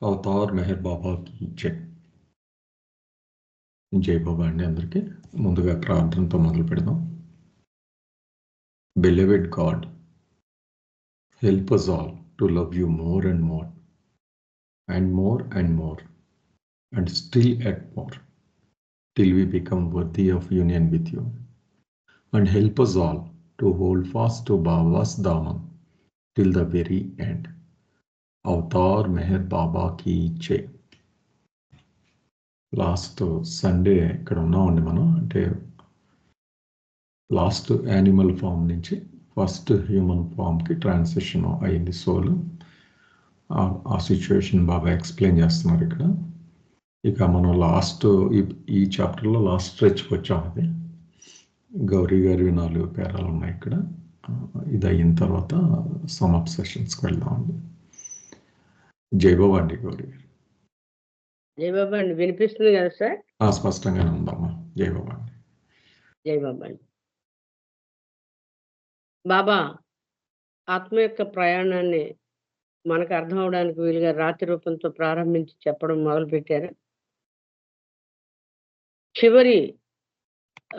Avatar Meher బాబాకి జై బాబా అండి అందరికీ. ముందుగా ప్రార్థనతో మొదలు పెడదాం. Beloved God, help us all to love you more and more and more and more and still at more till we become worthy of union with you, and help us all to hold fast to Baba's Daman till the very end. Avatar Meher బాబాకి జై. Last Sunday ఇక్కడ ఉన్నామండి మనం. అంటే last animal form నుంచి first human ఫామ్కి transition అయింది soul. ఆ సిచ్యువేషన్ బాగా ఎక్స్ప్లెయిన్ చేస్తున్నారు ఇక్కడ. ఇక మనం లాస్ట్ ఈ చాప్టర్లో లాస్ట్ స్ట్రెచ్కి వచ్చాం. అది గౌరీ గారి 4 పేరాలు ఉన్నాయి ఇక్కడ. ఇది అయిన తర్వాత సమ్ సెషన్స్కి వెళ్దామండి. జై బాబా అండి గౌరీ గారు. జై బాబా అండి, వినిపిస్తుంది కదా సార్? స్పష్టంగానే ఉందమ్మా. జై బాబా అండి. జై బాబా అండి. బాబా ఆత్మ యొక్క ప్రయాణాన్ని మనకు అర్థం అవడానికి వీలుగా రాతి రూపంతో ప్రారంభించి చెప్పడం మొదలుపెట్టారు. చివరి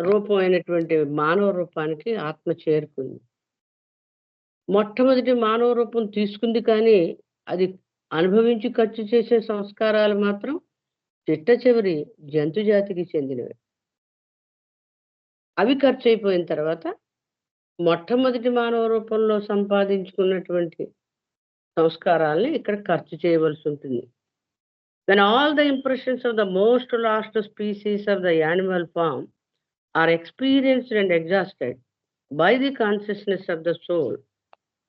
రూపం అయినటువంటి మానవ రూపానికి ఆత్మ చేరుకుంది. మొట్టమొదటి మానవ రూపం తీసుకుంది, కానీ అది అనుభవించి ఖర్చు చేసే సంస్కారాలు మాత్రం చిట్ట చివరి జంతు జాతికి చెందినవి. అవి ఖర్చు అయిపోయిన తర్వాత మొట్టమొదటి మానవ రూపంలో సంపాదించుకున్నటువంటి సంస్కారాలని ఇక్కడ ఖర్చు చేయవలసి ఉంటుంది. When all the impressions of the most last species of the animal form are experienced and exhausted by the consciousness of the soul,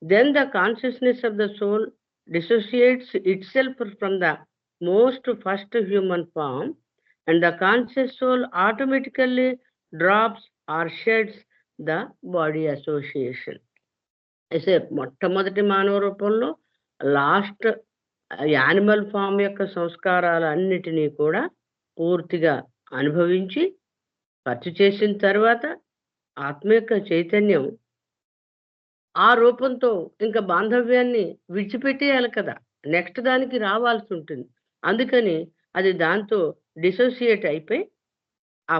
then the consciousness of the soul dissociates itself from the most first human form, and the conscious soul automatically drops or sheds the body association. అయితే మొట్టమొదటి మానవ రూపంలో last animal form యొక్క సంస్కారాలు అన్నిటినీ కూడా పూర్తిగా అనుభవించి ఖర్చు చేసిన తర్వాత ఆత్మ యొక్క చైతన్యం ఆ రూపంతో ఇంకా బాంధవ్యాన్ని విడిచిపెట్టేయాలి కదా, నెక్స్ట్ దానికి రావాల్సి ఉంటుంది. అందుకని అది దాంతో డిసోసియేట్ అయిపోయి ఆ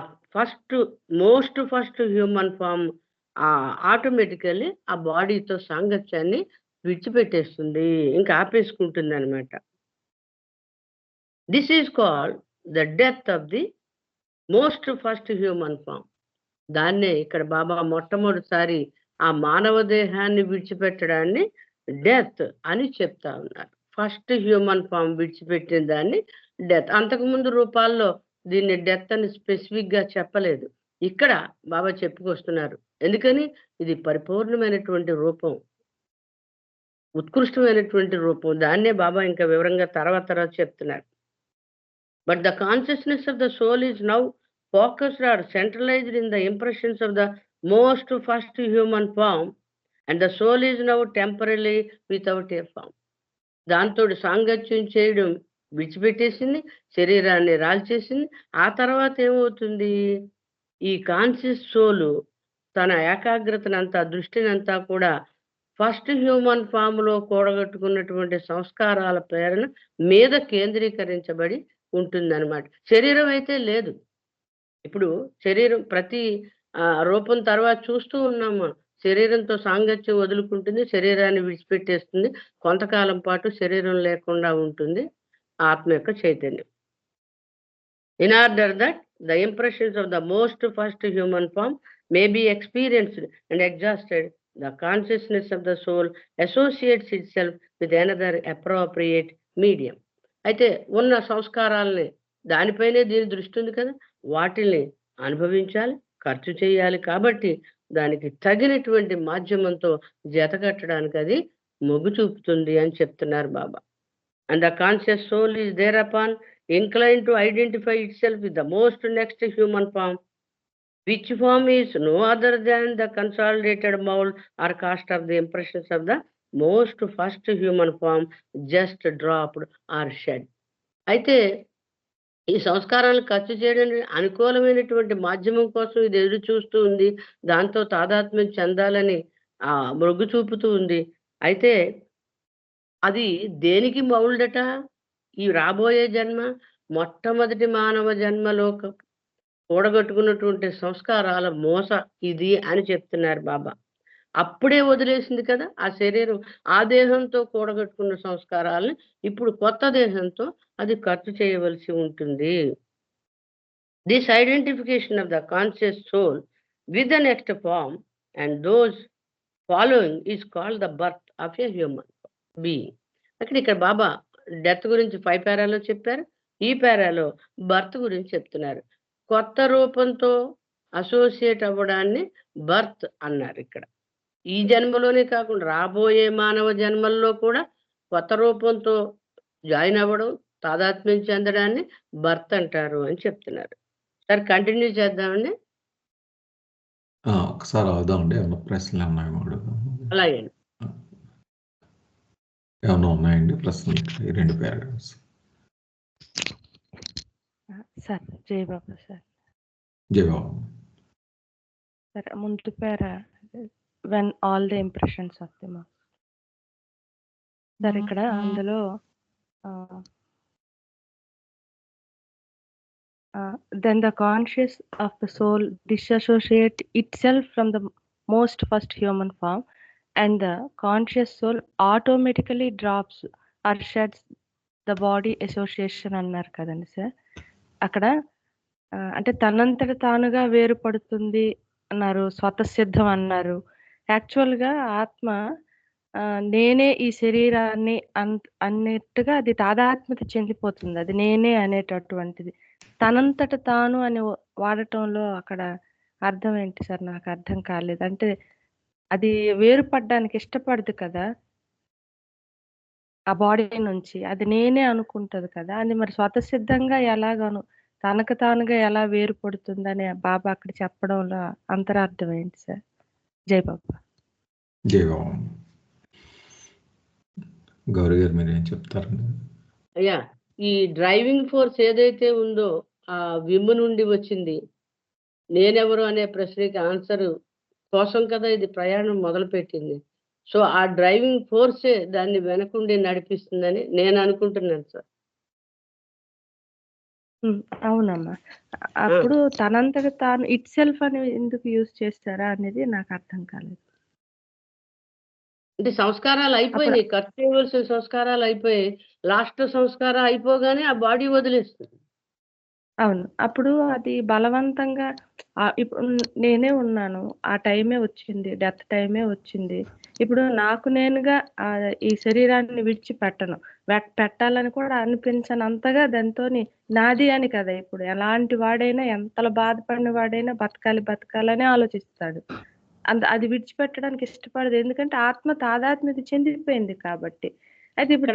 most first human form automatically ఆ బాడీతో సాంగత్యాన్ని విడిచిపెట్టేస్తుంది, ఇంకా ఆపేసుకుంటుంది అనమాట. This is called the death of the most first human form. దాన్నే ఇక్కడ బాబా మొట్టమొదటిసారి ఆ మానవ దేహాన్ని విడిచిపెట్టడాన్ని డెత్ అని చెప్తా ఉన్నారు. ఫస్ట్ హ్యూమన్ ఫామ్ విడిచిపెట్టిన దాన్ని డెత్. అంతకుముందు రూపాల్లో దీన్ని డెత్ అని స్పెసిఫిక్ గా చెప్పలేదు. ఇక్కడ బాబా చెప్పుకొస్తున్నారు. ఎందుకని ఇది పరిపూర్ణమైనటువంటి రూపం, ఉత్కృష్టమైనటువంటి రూపం. దాన్నే బాబా ఇంకా వివరంగా తర్వాత చెప్తున్నారు. But the consciousness of the soul is now focused or centralized in the impressions of the most first human form, and the soul is now temporarily without a form. దాంతో సాంగత్యం చేయడం విడిచిపెట్టేసింది, శరీరాన్ని రాల్చేసింది. ఆ తర్వాత ఏమవుతుంది, ఈ కాన్షియస్ సోలు తన ఏకాగ్రతనంతా దృష్టినంతా కూడా ఫస్ట్ హ్యూమన్ ఫామ్ లో కూడగట్టుకున్నటువంటి సంస్కారాల ప్రేరణ మీద కేంద్రీకరించబడి ఉంటుందన్నమాట. శరీరం అయితే లేదు. ఇప్పుడు శరీరం ప్రతి రూపం తర్వాత చూస్తూ ఉన్నాము, శరీరంతో సాంగత్యం వదులుకుంటుంది, శరీరాన్ని విడిచిపెట్టేస్తుంది, కొంతకాలం పాటు శరీరం లేకుండా ఉంటుంది ఆత్మ యొక్క చైతన్యం. In order that the impressions of the most first human form may be experienced and exhausted, the consciousness of the soul associates itself with another appropriate medium. అయితే ఉన్న సంస్కారాలని దానిపైనే దీని దృష్టి ఉంది కదా, వాటిని అనుభవించాలి, ఖర్చు చేయాలి. కాబట్టి దానికి తగినటువంటి మాధ్యమంతో జతకట్టడానికి అది మొగ్గు చూపుతుంది అని చెప్తున్నారు Baba. And the conscious soul is there upon inclined to identify itself with the most next human form, which form is no other than the consolidated mold or cast of the impressions of the most first human form just dropped or shed. అయితే ఈ సంస్కారాలను ఖర్చు చేయడానికి అనుకూలమైనటువంటి మాధ్యమం కోసం ఇది ఎదురు చూస్తూ ఉంది, దాంతో తాదాత్మ్యం చెందాలని మొగ్గు చూపుతూ ఉంది. అయితే అది దేనికి మౌల్డట, ఈ రాబోయే జన్మ మొట్టమొదటి మానవ జన్మలో కూడగట్టుకున్నటువంటి సంస్కారాల మోస ఇది అని చెప్తున్నారు బాబా. అప్పుడే వదిలేసింది కదా ఆ శరీరం. ఆ దేహంతో కూడగట్టుకున్న సంస్కారాల్ని ఇప్పుడు కొత్త దేహంతో అది ఖర్చు చేయవలసి ఉంటుంది. This identification of the conscious soul with the next form and those following is called the birth of a human being. ఇక్కడ బాబా డెత్ గురించి 5 పారాలో చెప్పారు. ఈ పారాలో బర్త్ గురించి చెప్తున్నారు. కొత్త రూపంతో అసోసియేట్ అవ్వడాన్ని బర్త్ అన్నారు ఇక్కడ. ఈ జన్మలోనే కాకుండా రాబోయే మానవ జన్మల్లో కూడా కొత్త రూపంతో జాయిన్ అవ్వడం, తాదాత్మ్యం చెందడాన్ని బర్త్ అంటారు అని చెప్తున్నారు. సార్ కంటిన్యూ చేద్దామండి. ఒకసారి అవుదామండి. ఏమన్నా ప్రశ్నలు ఉన్నాయేమో అడుగుదాం. అలాగే ఏమన్నా ఉన్నాయండి ప్రశ్నలు? ఈ 2 పారాగ్రాఫ్స్. సార్ జై బాబా సార్. జై బాబా. సార్ ముందు పేర when all the impressions of the mass. Sir ఇక్కడ అందులో then the conscious of the soul dissociate itself from the most first human form and the conscious soul automatically drops or sheds the body association అన్నారు కదండి sir. అక్కడ అంటే తనంతట తానుగా వేరుపడుతుంది అన్నారు, స్వతసిద్ధం అన్నారు. యాక్చువల్గా ఆత్మ నేనే ఈ శరీరాన్ని అన్నట్టుగా అది తాదాత్మ్యత చెందిపోతుంది. అది నేనే అనేటటువంటిది తనంతట తాను అని వాడటంలో అక్కడ అర్థం ఏంటి సార్? నాకు అర్థం కాలేదు. అంటే అది వేరుపడడానికి ఇష్టపడదు కదా ఆ బాడీ నుంచి, అది నేనే అనుకుంటది కదా. అది మరి స్వతసిద్ధంగా ఎలాగను తనకు తానుగా ఎలా వేరుపడుతుందని బాబా అక్కడ చెప్పడంలో అంతరార్థం ఏంటి సార్? జై బాబా. జై బాబా. గౌరీ గారు మీరేం చెప్తారండి? అయ్యా, ఈ డ్రైవింగ్ ఫోర్స్ ఏదైతే ఉందో ఆ విమ్ము నుండి వచ్చింది. నేనెవరు అనే ప్రశ్నకి ఆన్సర్ కోసం కదా ఇది ప్రయాణం మొదలుపెట్టింది. సో ఆ డ్రైవింగ్ ఫోర్సే దాన్ని వెనకుండి నడిపిస్తుందని నేను అనుకుంటున్నాను సార్. అవునమ్మా. అప్పుడు తనంతట తాను ఇట్ సెల్ఫ్ అని ఎందుకు యూజ్ చేస్తారా అనేది నాకు అర్థం కాలేదు. అంటే సంస్కారాలు అయిపోయినాయి, ఖర్చు చేయవలసిన సంస్కారాలు అయిపోయాయి. లాస్ట్ సంస్కారం అయిపోగానే ఆ బాడీ వదిలేస్తుంది. అవును. అప్పుడు అది బలవంతంగా ఇప్పుడు నేనే ఉన్నాను, ఆ టైమే వచ్చింది, డెత్ టైమే వచ్చింది. ఇప్పుడు నాకు నేనుగా ఈ శరీరాన్ని విడిచిపెట్టను, పెట్టాలని కూడా అనిపించనంతగా దాంతోని నాది అని కదా. ఇప్పుడు ఎలాంటి వాడైనా ఎంతలా బాధపడిన వాడైనా బతకాలని ఆలోచిస్తాడు. అది విడిచిపెట్టడానికి ఇష్టపడదు. ఎందుకంటే ఆత్మ తాదాత్మ్యత చెందిపోయింది కాబట్టి. అయితే ఇప్పుడు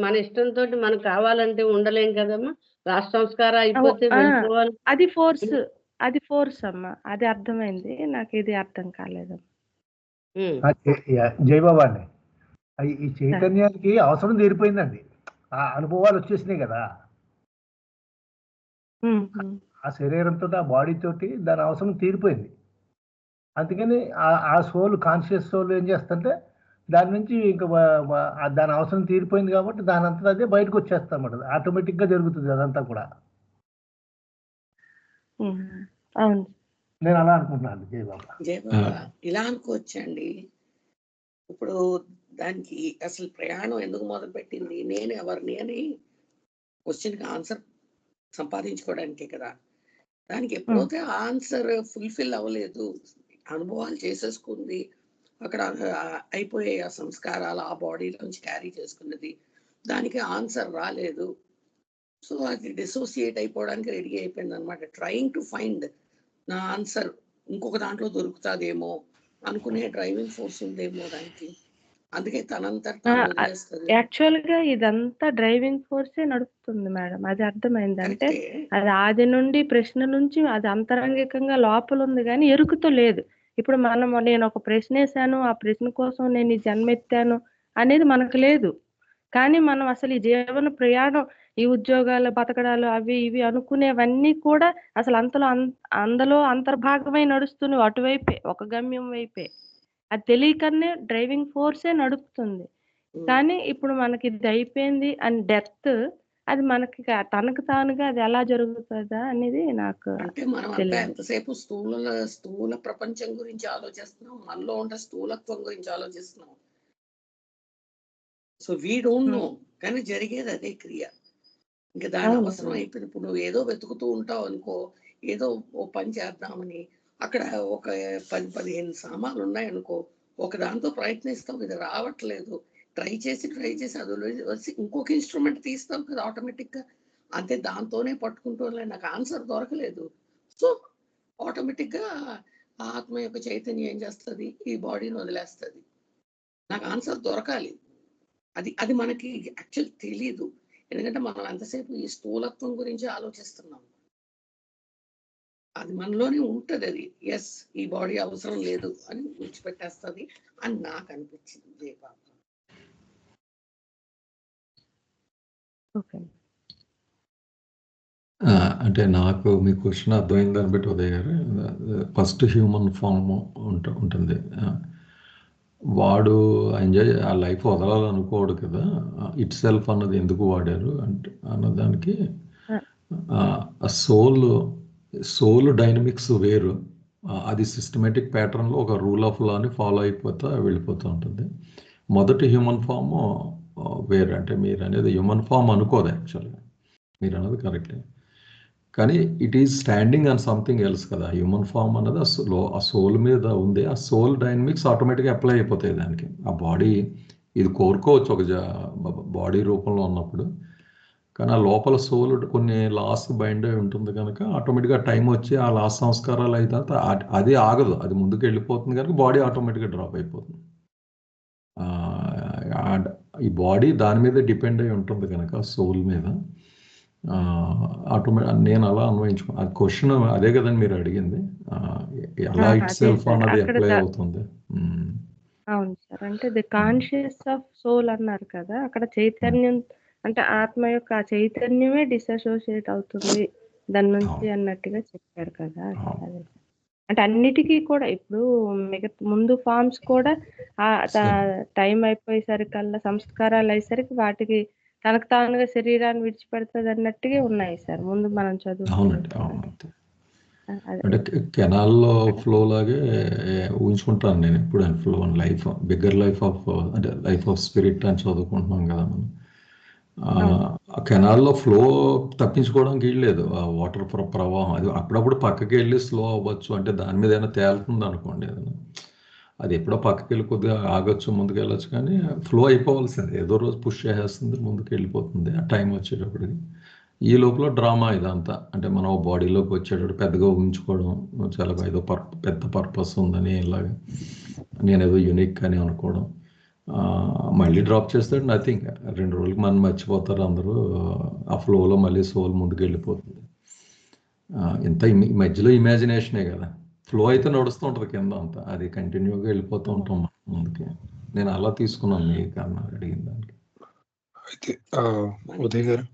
మన ఇష్టంతో మనకు కావాలంటే ఉండలేం కదమ్మా. లాస్ట్ సంస్కారం అయిపోతే వెళ్ళిపోవాలి. అది ఫోర్స్ అమ్మా. అది అర్థమైంది నాకు, ఇది అర్థం కాలేదు. జయబాబా అండి, ఈ చైతన్యానికి అవసరం తీరిపోయిందండి. ఆ అనుభవాలు వచ్చేసినాయి కదా ఆ శరీరంతో, ఆ బాడీ తోటి దాని అవసరం తీరిపోయింది. అందుకని ఆ సోల్, కాన్షియస్ సోల్ ఏం చేస్తుంటే దాని నుంచి ఇంకా దాని అవసరం తీరిపోయింది కాబట్టి దాని అంతా అదే బయటకు వచ్చేస్తాం అన్నమాట. ఆటోమేటిక్ గా జరుగుతుంది అదంతా కూడా. నేను అలా అనుకుంటున్నాను. జయబాబా ఇలా అనుకోవచ్చండి. ఇప్పుడు దానికి అసలు ప్రయాణం ఎందుకు మొదలు పెట్టింది, నేను ఎవరిని అని క్వశ్చన్కి ఆన్సర్ సంపాదించుకోవడానికే కదా. దానికి ఎప్పుడైతే ఆన్సర్ ఫుల్ఫిల్ అవ్వలేదు, అనుభవాలు చేసేసుకుంది, అక్కడ అయిపోయే ఆ సంస్కారాలు ఆ బాడీలోంచి క్యారీ చేసుకున్నది, దానికి ఆన్సర్ రాలేదు. సో అది డిసోసియేట్ అయిపోవడానికి రెడీ అయిపోయింది అనమాట. ట్రయింగ్ టు ఫైండ్ నా ఆన్సర్ ఇంకొక దాంట్లో దొరుకుతాదేమో అనుకునే డ్రైవింగ్ ఫోర్స్ ఉందేమో దానికి. అందుకే తనంతట యాక్చువల్ గా ఇదంతా డ్రైవింగ్ ఫోర్సే నడుపుతుంది మేడం. అది అర్థమైంది. అంటే అది ఆది నుండి ప్రశ్న నుంచి అది అంతరంగికంగా లోపల ఉంది కానీ ఎరుకుతో లేదు. ఇప్పుడు నేను ఒక ప్రశ్న వేసాను, ఆ ప్రశ్న కోసం నేను ఈ జన్మెత్తాను అనేది మనకు లేదు. కానీ మనం అసలు ఈ జీవన ప్రయాణం, ఈ ఉద్యోగాలు, బతకడాలు, అవి ఇవి అనుకునేవన్నీ కూడా అసలు అందులో అంతర్భాగమై నడుస్తున్నాయి. అటువైపే, ఒక గమ్యం వైపే. అది తెలియకనే డ్రైవింగ్ ఫోర్సే నడుపుతుంది. కానీ ఇప్పుడు మనకి ఇది అయిపోయింది అని డెత్ అది మనకి తనకు తానుగా అది ఎలా జరుగుతుందా అనేది నాకు అంటే మనం అంతా తెలియదు. ఎంతసేపు స్థూల ప్రపంచం గురించి ఆలోచిస్తున్నాం, మనలో ఉండే స్థూలత్వం గురించి ఆలోచిస్తున్నాం. సో వీ డోంట్ నో, కానీ జరిగేది అదే క్రియ. ఇంకా దాని అవును. అవసరం అయిపోయింది. ఇప్పుడు నువ్వు ఏదో వెతుకుతూ ఉంటావు అనుకో, ఏదో ఓ పని చేద్దామని, అక్కడ ఒక 10-15 సామాన్లు ఉన్నాయనుకో, ఒక దాంతో ప్రయత్నిస్తావు, ఇది రావట్లేదు, ట్రై చేసి అది వచ్చి ఇంకొక ఇన్స్ట్రుమెంట్ తీస్తావు కదా ఆటోమేటిక్గా. అంతే, దాంతోనే పట్టుకుంటూ నాకు ఆన్సర్ దొరకలేదు. సో ఆటోమేటిక్గా ఆత్మ యొక్క చైతన్యం ఏం చేస్తుంది, ఈ బాడీని వదిలేస్తుంది. నాకు ఆన్సర్ దొరకాలి. అది మనకి యాక్చువల్ తెలీదు, ఎందుకంటే మనం ఎంతసేపు ఈ స్థూలత్వం గురించి ఆలోచిస్తున్నాం. అది మనలోనే ఉంటది. అది ఎస్, ఈ బాడీ అవసరం లేదు అని విడిచిపెట్టేస్తుంది అని నాకు అనిపించింది జయపాప. ఓకే. అంటే నాకు మీ క్వశ్చన్ అర్థమైంది దాన్ని బట్టి ఉదయ్ గారు, ఫస్ట్ హ్యూమన్ ఫామ్ ఉంటుంది. వాడు ఎంజాయ్ ఆ లైఫ్ వదలాలనుకోడు కదా, ఇట్ సెల్ఫ్ అన్నది ఎందుకు వాడారు అంటే అన్నదానికి ఆ సోల్ డైనమిక్స్ వేరు. అది సిస్టమేటిక్ ప్యాటర్న్లో ఒక రూల్ ఆఫ్ లాని ఫాలో అయిపోతా వెళ్ళిపోతూ ఉంటుంది. మొదటి హ్యూమన్ ఫామ్ వేరు. అంటే మీరు అనేది హ్యూమన్ ఫామ్ అనుకోదు యాక్చువల్గా, మీరు అన్నది కరెక్టే, కానీ it is standing on something else కదా. హ్యూమన్ ఫామ్ అన్నది ఆ సోల్ మీద ఉంది. ఆ సోల్ డైనమిక్స్ ఆటోమేటిక్గా అప్లై అయిపోతాయి దానికి. ఆ బాడీ ఇది కోరుకోవచ్చు ఒక బాడీ రూపంలో ఉన్నప్పుడు, కానీ ఆ లోపల సోల్ కొన్ని లాస్ బైండ్ అయి ఉంటుంది కనుక ఆటోమేటిక్గా టైం వచ్చి ఆ లాస్ సంస్కారాలు అయిన తర్వాత అది ఆగదు, అది ముందుకు వెళ్ళిపోతుంది కనుక బాడీ ఆటోమేటిక్గా డ్రాప్ అయిపోతుంది. ఈ బాడీ దాని మీద డిపెండ్ అయి ఉంటుంది కనుక సోల్ మీద నేను అలా అన్వయించుకున్నాను. అది క్వశ్చన్ అదే కదండి మీరు అడిగింది, ఎలా ఇట్ సెల్ఫ్ అన్నది అప్లై అవుతుంది. అవును సార్, అంటే ది కాన్షియస్ ఆఫ్ సోల్ అన్నారు కదా, అక్కడ చైతన్యం అంటే ఆత్మ యొక్క ఆ చైతన్యమే డిసోసియేట్ అవుతుంది దాని నుంచి అన్నట్టుగా చెప్పారు కదా. అంటే అన్నిటికీ కూడా ఇప్పుడు ముందు ఫార్మ్స్ కూడా టైం అయిపోయేసరికల్లా సంస్కారాలు అయ్యేసరికి వాటికి తనకు తానుగా శరీరాన్ని విడిచిపెడుతుంది అన్నట్టుగా ఉన్నాయి సార్ ముందు మనం చదువుకుంటే. అంటే కెనాల్లో ఫ్లో లాగే ఊహించుకుంటాను నేను ఎప్పుడు. Flow and life, bigger life of, అంటే లైఫ్ ఆఫ్ స్పిరిట్ అని చదువుకుంటున్నాం కదా మనం. ఆ కెనాల్లో ఫ్లో తప్పించుకోవడానికి లేదు, ఆ వాటర్ ప్రవాహం అది అప్పుడప్పుడు పక్కకి వెళ్ళి స్లో అవ్వచ్చు, అంటే దాని మీద ఏదైనా తేలుతుంది అనుకోండి ఏదైనా, అది ఎప్పుడో పక్కకి వెళ్ళి కొద్దిగా ఆగొచ్చు, ముందుకు వెళ్ళొచ్చు, కానీ ఫ్లో అయిపోవాల్సింది. ఏదో రోజు పుష్ చేసేస్తుంది, ముందుకు వెళ్ళిపోతుంది ఆ టైం వచ్చేటప్పటికి. ఈ లోపల డ్రామా ఇదంతా, అంటే మనం బాడీలోకి వచ్చేటప్పుడు పెద్దగా ఊహించుకోవడం, చాలా ఏదో పెద్ద పర్పస్ ఉందని, ఇలాగా నేనేదో యూనిక్ అని అనుకోవడం, మళ్ళీ డ్రాప్ చేస్తాడు నథింగ్. 2 రోజులకి మనం మర్చిపోతారు అందరూ, ఆ ఫ్లోలో మళ్ళీ సోల్ ముందుకు వెళ్ళిపోతుంది. ఇంత మధ్యలో ఇమాజినేషనే కదా, ఫ్లో అయితే నడుస్తూ ఉంటుంది కింద అంతా, అది కంటిన్యూగా వెళ్ళిపోతూ ఉంటాం ముందుకి. నేను అలా తీసుకున్నాను మీ కన్నా అడిగిన దానికి. అయితే ఉదయ్ గారు,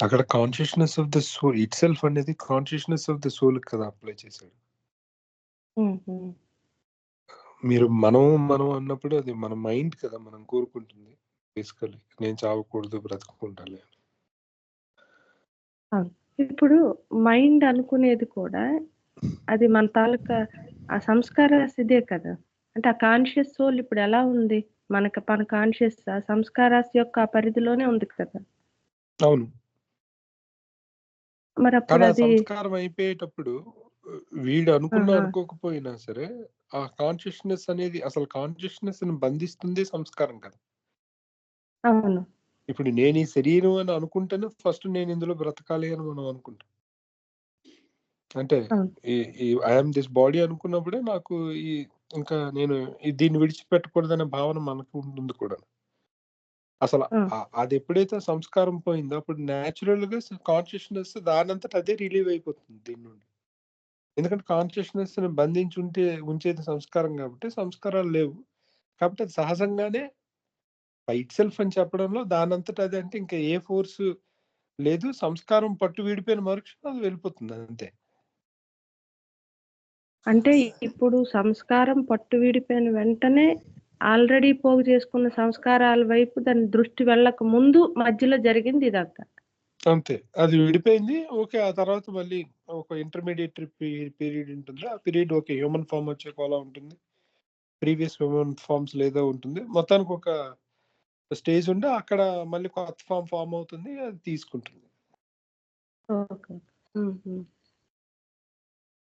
అక్కడ consciousness of the soul itself అనేది కాన్షియస్నెస్ ఆఫ్ ద సోల్ కదా అప్లై చేశాడు. మీరు మనం అన్నప్పుడు అది మన మైండ్ కదా మనం కోరుకుంటుంది బేసికల్లీ, నేను చావకూడదు బ్రతకుండాలి. ఇప్పుడు మైండ్ అనుకునేది కూడా అది మన తాలూకా ఆ సంస్కార ఇదే కదా. అంటే ఆ కాన్షియస్ సోల్ ఇప్పుడు ఎలా ఉంది, మన కాన్షియస్ సంస్కారాస్ యొక్క పరిధిలోనే ఉంది కదా. అవును, మరి అప్పుడు అది సంస్కారం అయిపోయేటప్పుడు వీడు అనుకున్నా అనుకోకపోయినా సరే ఆ కాన్షియస్నెస్ అనేది, అసలు కాన్షియస్నెస్ ని బంధిస్తుంది సంస్కారం కదా. అవును, ఇప్పుడు నేను ఈ శరీరం అని అనుకుంటేనే ఫస్ట్ నేను ఇందులో బ్రతకాలి అని మనం అనుకుంటాం. అంటే ఐఎమ్ దిస్ బాడీ అనుకున్నప్పుడే నాకు ఈ ఇంకా నేను దీన్ని విడిచిపెట్టకూడదనే భావన మనకు ఉంటుంది కూడా. అసలు అది ఎప్పుడైతే సంస్కారం పోయిందో అప్పుడు న్యాచురల్ గా కాన్షియస్నెస్ దానంతట అదే రిలీవ్ అయిపోతుంది దీని నుండి. ఎందుకంటే కాన్షియస్నెస్ ని బంధించి ఉంచేది సంస్కారం కాబట్టి సంస్కారాలు లేవు, కాబట్టి అది సహజంగానే ఇట్ సెల్ఫ్ అని చెప్పడంలో దానంతట అది, అంటే ఇంకా ఏ ఫోర్స్ లేదు, సంస్కారం పట్టు వీడిపోయిన మరుక్షణం అది వెళ్ళిపోతుంది అంతే. అంటే ఇప్పుడు సంస్కారం పట్టు వీడిపోయిన వెంటనే ఆల్రెడీ పోగు చేసుకున్న సంస్కారాల వైపు దాని దృష్టి వెళ్ళక ముందు మధ్యలో జరిగింది ఇదంతా. అంతే, అది విడిపోయింది. ఓకే, ఆ తర్వాత మళ్ళీ ఒక ఇంటర్మీడియట్ పీరియడ్ ఉంటుంది. ఆ పీరియడ్ ఓకే హ్యూమన్ ఫామ్ వచ్చే కోలా ఉంటుంది, ప్రీవియస్ హ్యూమన్ ఫార్మ్స్ లేదా ఉంటుంది. మొత్తానికి ఒక స్టేజ్ ఉండి అక్కడ మళ్ళీ కొత్త ఫామ్ అవుతుంది, అది తీసుకుంటుంది. ఓకే.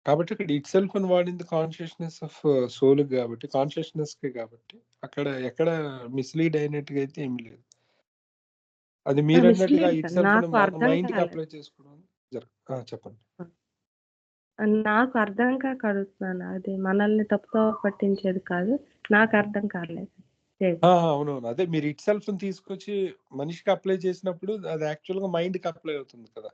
కాబట్టి ఇక్కడ ఇట్ సెల్ఫ్ అని వాడింది కాన్షియస్నెస్ ఆఫ్ సోల్ కాబట్టి, కాన్షియస్నెస్ కి కాబట్టి అక్కడ ఎక్కడ మిస్లీడ్ అయినట్టుగా అయితే ఏమి లేదు. అది మీరు అన్నట్టుగా మిస్లీడ్ ఇట్ కాదు, సెల్ఫ్ నాకు అర్థం మైండ్ కి కాలేదు. అప్లై చేసుకోవడం చెప్పండి. నాకు అర్థం కాక అడుగుతున్నాను. అది మనల్ని తప్పుతో పట్టించేది కాదు, నాకు అర్థం కాలేదు. అవునవును, అదే మీరు ఇట్ సెల్ఫ్ తీసుకొచ్చి మనిషికి అప్లై చేసినప్పుడు అది యాక్చువల్ గా మైండ్ కి అప్లై అవుతుంది కదా.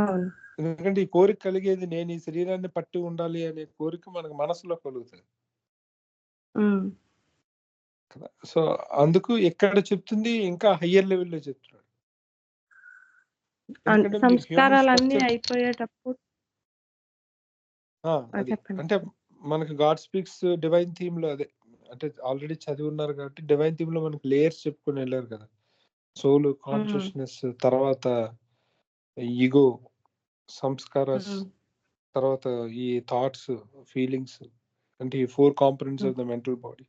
అవును. ఎందుకంటే ఈ కోరిక కలిగేది నేను ఈ శరీరాన్ని పట్టి ఉండాలి అనే కోరిక మనకు మనసులో కలుగుతుంది కదా. సో అందుకు ఎక్కడ చెప్తుంది, ఇంకా హయ్యర్ లెవెల్లో చెప్తున్నాడు. ఎందుకంటే మీరు హ్యూమన్ సంస్కారాలన్నీ స్ట్రక్చర్ అయిపోయేటప్పుడు అది చెప్పండి. అంటే మనకి గాడ్ స్పీక్స్ డివైన్ థీమ్ లో, అదే అంటే ఆల్రెడీ చదివి ఉన్నారు కాబట్టి డివైన్ థీమ్ లో మనకి లేయర్స్ చెప్పుకొని వెళ్ళారు కదా. సోల్, కాన్షియస్నెస్, తర్వాత ఈగో, సంస్కారాస్, తర్వాత ఈ థాట్స్, ఫీలింగ్స్, అంటే ఈ 4 components of the mental body.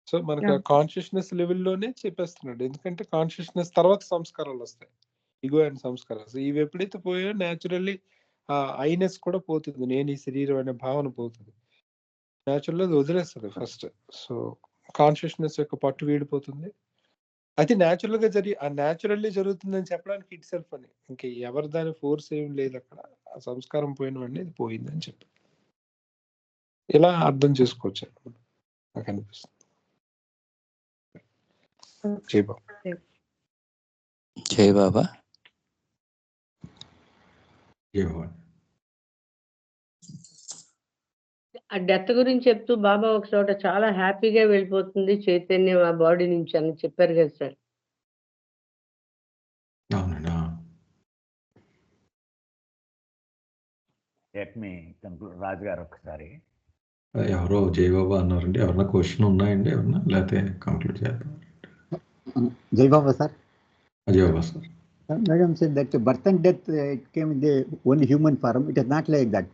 So మనకి కాన్షియస్నెస్ లెవెల్లోనే చెప్పేస్తున్నాడు. ఎందుకంటే కాన్షియస్నెస్ తర్వాత సంస్కారాలు వస్తాయి, ఈగో అండ్ సంస్కారాలు. ఇవి ఎప్పుడైతే పోయో న్యాచురల్లీ ఆ ఐనెస్ కూడా పోతుంది, నేను ఈ శరీరం అనే భావన పోతుంది, న్యాచురల్ అది వదిలేస్తుంది ఫస్ట్. సో కాన్షియస్నెస్ యొక్క పట్టు వీడిపోతుంది. అది న్యాచురల్ గా న్యాచురల్లీ జరుగుతుందని చెప్పడానికి ఇట్ సెల్ఫ్ అని, ఇంకా ఎవరు దాని ఫోర్స్ ఏం లేదు అక్కడ. ఆ సంస్కారం పోయినవన్నీ ఇది పోయిందని చెప్పి ఇలా అర్థం చేసుకోవచ్చు నాకు అనిపిస్తుంది. జై బాబా. జై బాబా. ఆ డెత్ గురించి చెప్తూ బాబా ఒక చోట చాలా హ్యాపీగా వెళ్ళిపోతుంది చైతన్యం ఆ బాడీ నుంచి అని చెప్పారు కదా సార్. రాజు గారు ఒకసారి ఎవరో జై బాబా అన్నారండి. ఎవరన్నా క్వశ్చన్ ఉన్నాయండి? ఎవరన్నా లేకపోతే కంక్లూడ్ చేద్దాం. జై బాబా సార్. జై బాబా sir. Madam said that birth and death came in the only human form. It is not like that.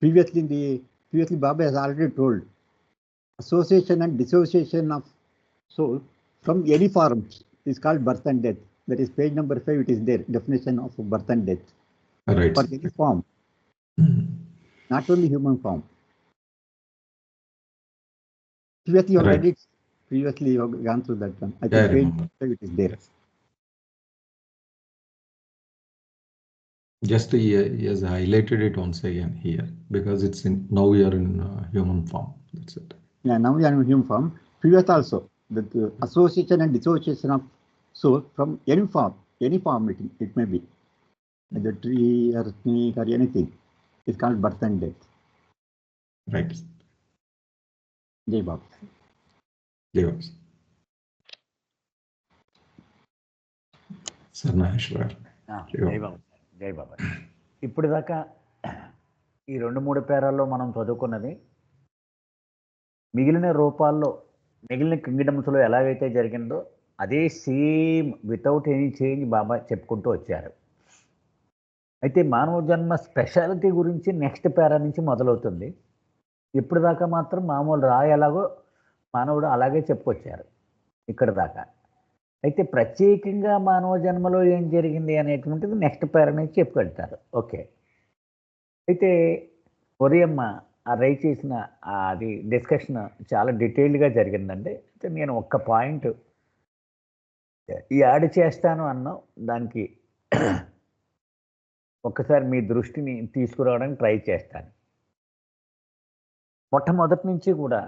Previously Baba has already told association and dissociation of soul from any form is called birth and death. That is page number 5. It is there, definition of birth and death. Right. For any form, not only human form. Previously you have read it. Previously you have gone through that one. I think page 5 it is there. Just he has highlighted it once again here because it's in now we are in human form. That's it. Yeah, now we are in human form. Previous also that association and dissociation of soul from any form it may be, the tree or snake or anything, is called birth and death. Right. Jai Baba. Jai Baba. Sir Maheshwar. జై బాబా. ఇప్పుడు దాకా ఈ 2-3 పేరాల్లో మనం చదువుకున్నది మిగిలిన రూపాల్లో, మిగిలిన కింగ్డమ్స్లో ఎలాగైతే జరిగిందో అదే సేమ్ వితౌట్ ఎనీ చేంజ్ బాబా చెప్పుకుంటూ వచ్చారు. అయితే మానవ జన్మ స్పెషాలిటీ గురించి నెక్స్ట్ పేరా నుంచి మొదలవుతుంది. ఇప్పుడు దాకా మాత్రం మామూలు రాయి ఎలాగో మానవుడు అలాగే చెప్పుకొచ్చారు ఇక్కడ దాకా. అయితే ప్రత్యేకంగా మానవ జన్మలో ఏం జరిగింది అనేటువంటిది నెక్స్ట్ పేరా నుంచి చెప్పుకెళ్తారు. ఓకే. అయితే ఒరియమ్మ ఆ రైట్ చేసిన అది డిస్కషన్ చాలా డీటెయిల్డ్గా జరిగిందండి. అయితే నేను ఒక్క పాయింట్ యాడ్ చేస్తాను అన్నాం, దానికి ఒక్కసారి మీ దృష్టిని తీసుకురావడానికి ట్రై చేస్తాను. మొట్టమొదటి నుంచి కూడా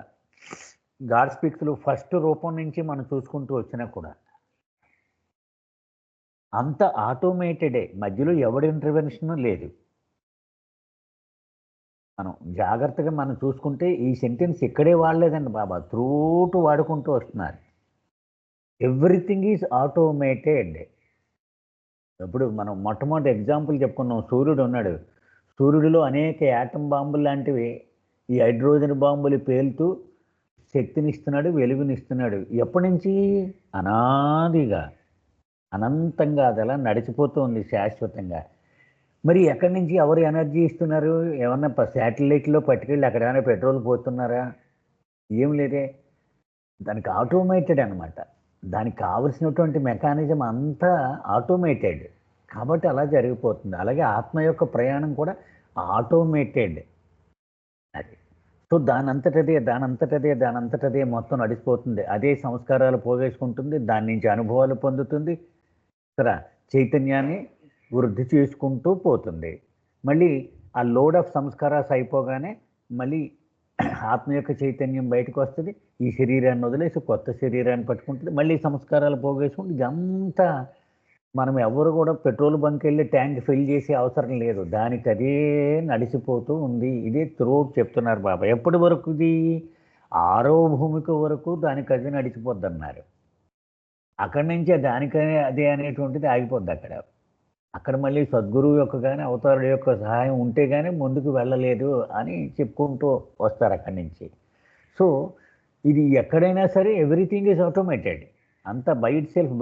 గాడ్ స్పీక్స్లో ఫస్ట్ రూపం నుంచి మనం చూసుకుంటూ వచ్చినా కూడా అంత ఆటోమేటెడే, మధ్యలో ఎవరి ఇంటర్వెన్షన్ లేదు. మనం జాగ్రత్తగా మనం చూసుకుంటే ఈ సెంటెన్స్ ఇక్కడే వాడలేదండి బాబా, త్రూట్ వాడుకుంటూ వస్తున్నారు. Everything is automated. ఇప్పుడు మనం మొట్టమొదటి ఎగ్జాంపుల్ చెప్పుకున్నాం, సూర్యుడు ఉన్నాడు. సూర్యుడిలో అనేక యాటం బాంబులు లాంటివి ఈ హైడ్రోజన్ బాంబులు పేలుతూ శక్తినిస్తున్నాడు, వెలుగునిస్తున్నాడు. ఎప్పటి నుంచి? అనాదిగా, అనంతంగా అది అలా నడిచిపోతూ ఉంది శాశ్వతంగా. మరి ఎక్కడి నుంచి ఎవరు ఎనర్జీ ఇస్తున్నారు? ఏమన్నా శాటిలైట్లో పట్టుకెళ్ళి అక్కడ ఏమైనా పెట్రోల్ పోతున్నారా? ఏం లేదే. దానికి ఆటోమేటెడ్ అనమాట. దానికి కావలసినటువంటి మెకానిజం అంతా ఆటోమేటెడ్ కాబట్టి అలా జరిగిపోతుంది. అలాగే ఆత్మ యొక్క ప్రయాణం కూడా ఆటోమేటెడ్. అది సో దానంతటదే మొత్తం నడిచిపోతుంది. అదే సంస్కారాలు పోగేసుకుంటుంది, దాని నుంచి అనుభవాలు పొందుతుంది, సరే చైతన్యాన్ని వృద్ధి చేసుకుంటూ పోతుంది. మళ్ళీ ఆ లోడ్ ఆఫ్ సంస్కారాస్ అయిపోగానే మళ్ళీ ఆత్మ యొక్క చైతన్యం బయటకు వస్తుంది. ఈ శరీరాన్ని వదిలేసి కొత్త శరీరాన్ని పట్టుకుంటుంది, మళ్ళీ సంస్కారాలు పోగేసుకుంటుంది. ఇదంతా మనం ఎవరు కూడా పెట్రోల్ బంక్ వెళ్ళి ట్యాంక్ ఫిల్ చేసే అవసరం లేదు. దానికి అదే నడిచిపోతూ ఉంది. ఇదే త్రూఅవుట్ చెప్తున్నారు బాబా. ఎప్పటి వరకు ఇది? 6వ భూమిక వరకు దానికి అది నడిచిపోద్ది అన్నారు. అక్కడి నుంచి దానికనే అదే అనేటువంటిది ఆగిపోద్ది. అక్కడ మళ్ళీ సద్గురువు యొక్క కానీ అవతారుడు యొక్క సహాయం ఉంటే కానీ ముందుకు వెళ్ళలేదు అని చెప్పుకుంటూ వస్తారు అక్కడి నుంచి. సో ఇది ఎక్కడైనా సరే ఎవ్రీథింగ్ ఈజ్ ఆటోమేటెడ్. అంతా బై ఇట్ సెల్ఫ్.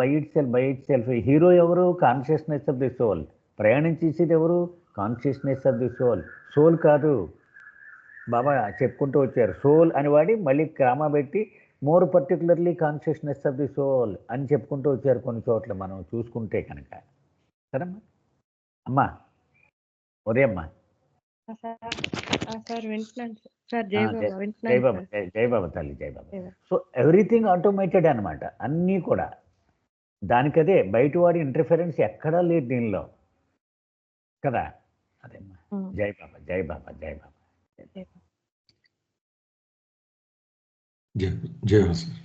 హీరో ఎవరు? Consciousness of the soul. ప్రయాణం చేసేది ఎవరు? కాన్షియస్నెస్ ఆఫ్ ది సోల్ కాదు. బాబా చెప్పుకుంటూ వచ్చారు. సోల్ అని వాడి మళ్ళీ క్రామా పెట్టి more particularly consciousness of the soul అని చెప్పుకుంటూ వచ్చారు కొన్ని చోట్ల మనం చూసుకుంటే కనుక. సరేమ్మా అమ్మా, ఉదయమ్మా. సార్ వింటున్నాను సార్. జై బాబా తల్లి, జై బాబా. సో ఎవ్రీథింగ్ ఆటోమేటెడ్ అనమాట. అన్నీ కూడా దానికదే, బయట వాడి ఇంటర్ఫరెన్స్ ఎక్కడా లేదు దీనిలో కదా. అదేమ్మా. జై బాబా, జై బాబా, జై బాబా. జై సార్.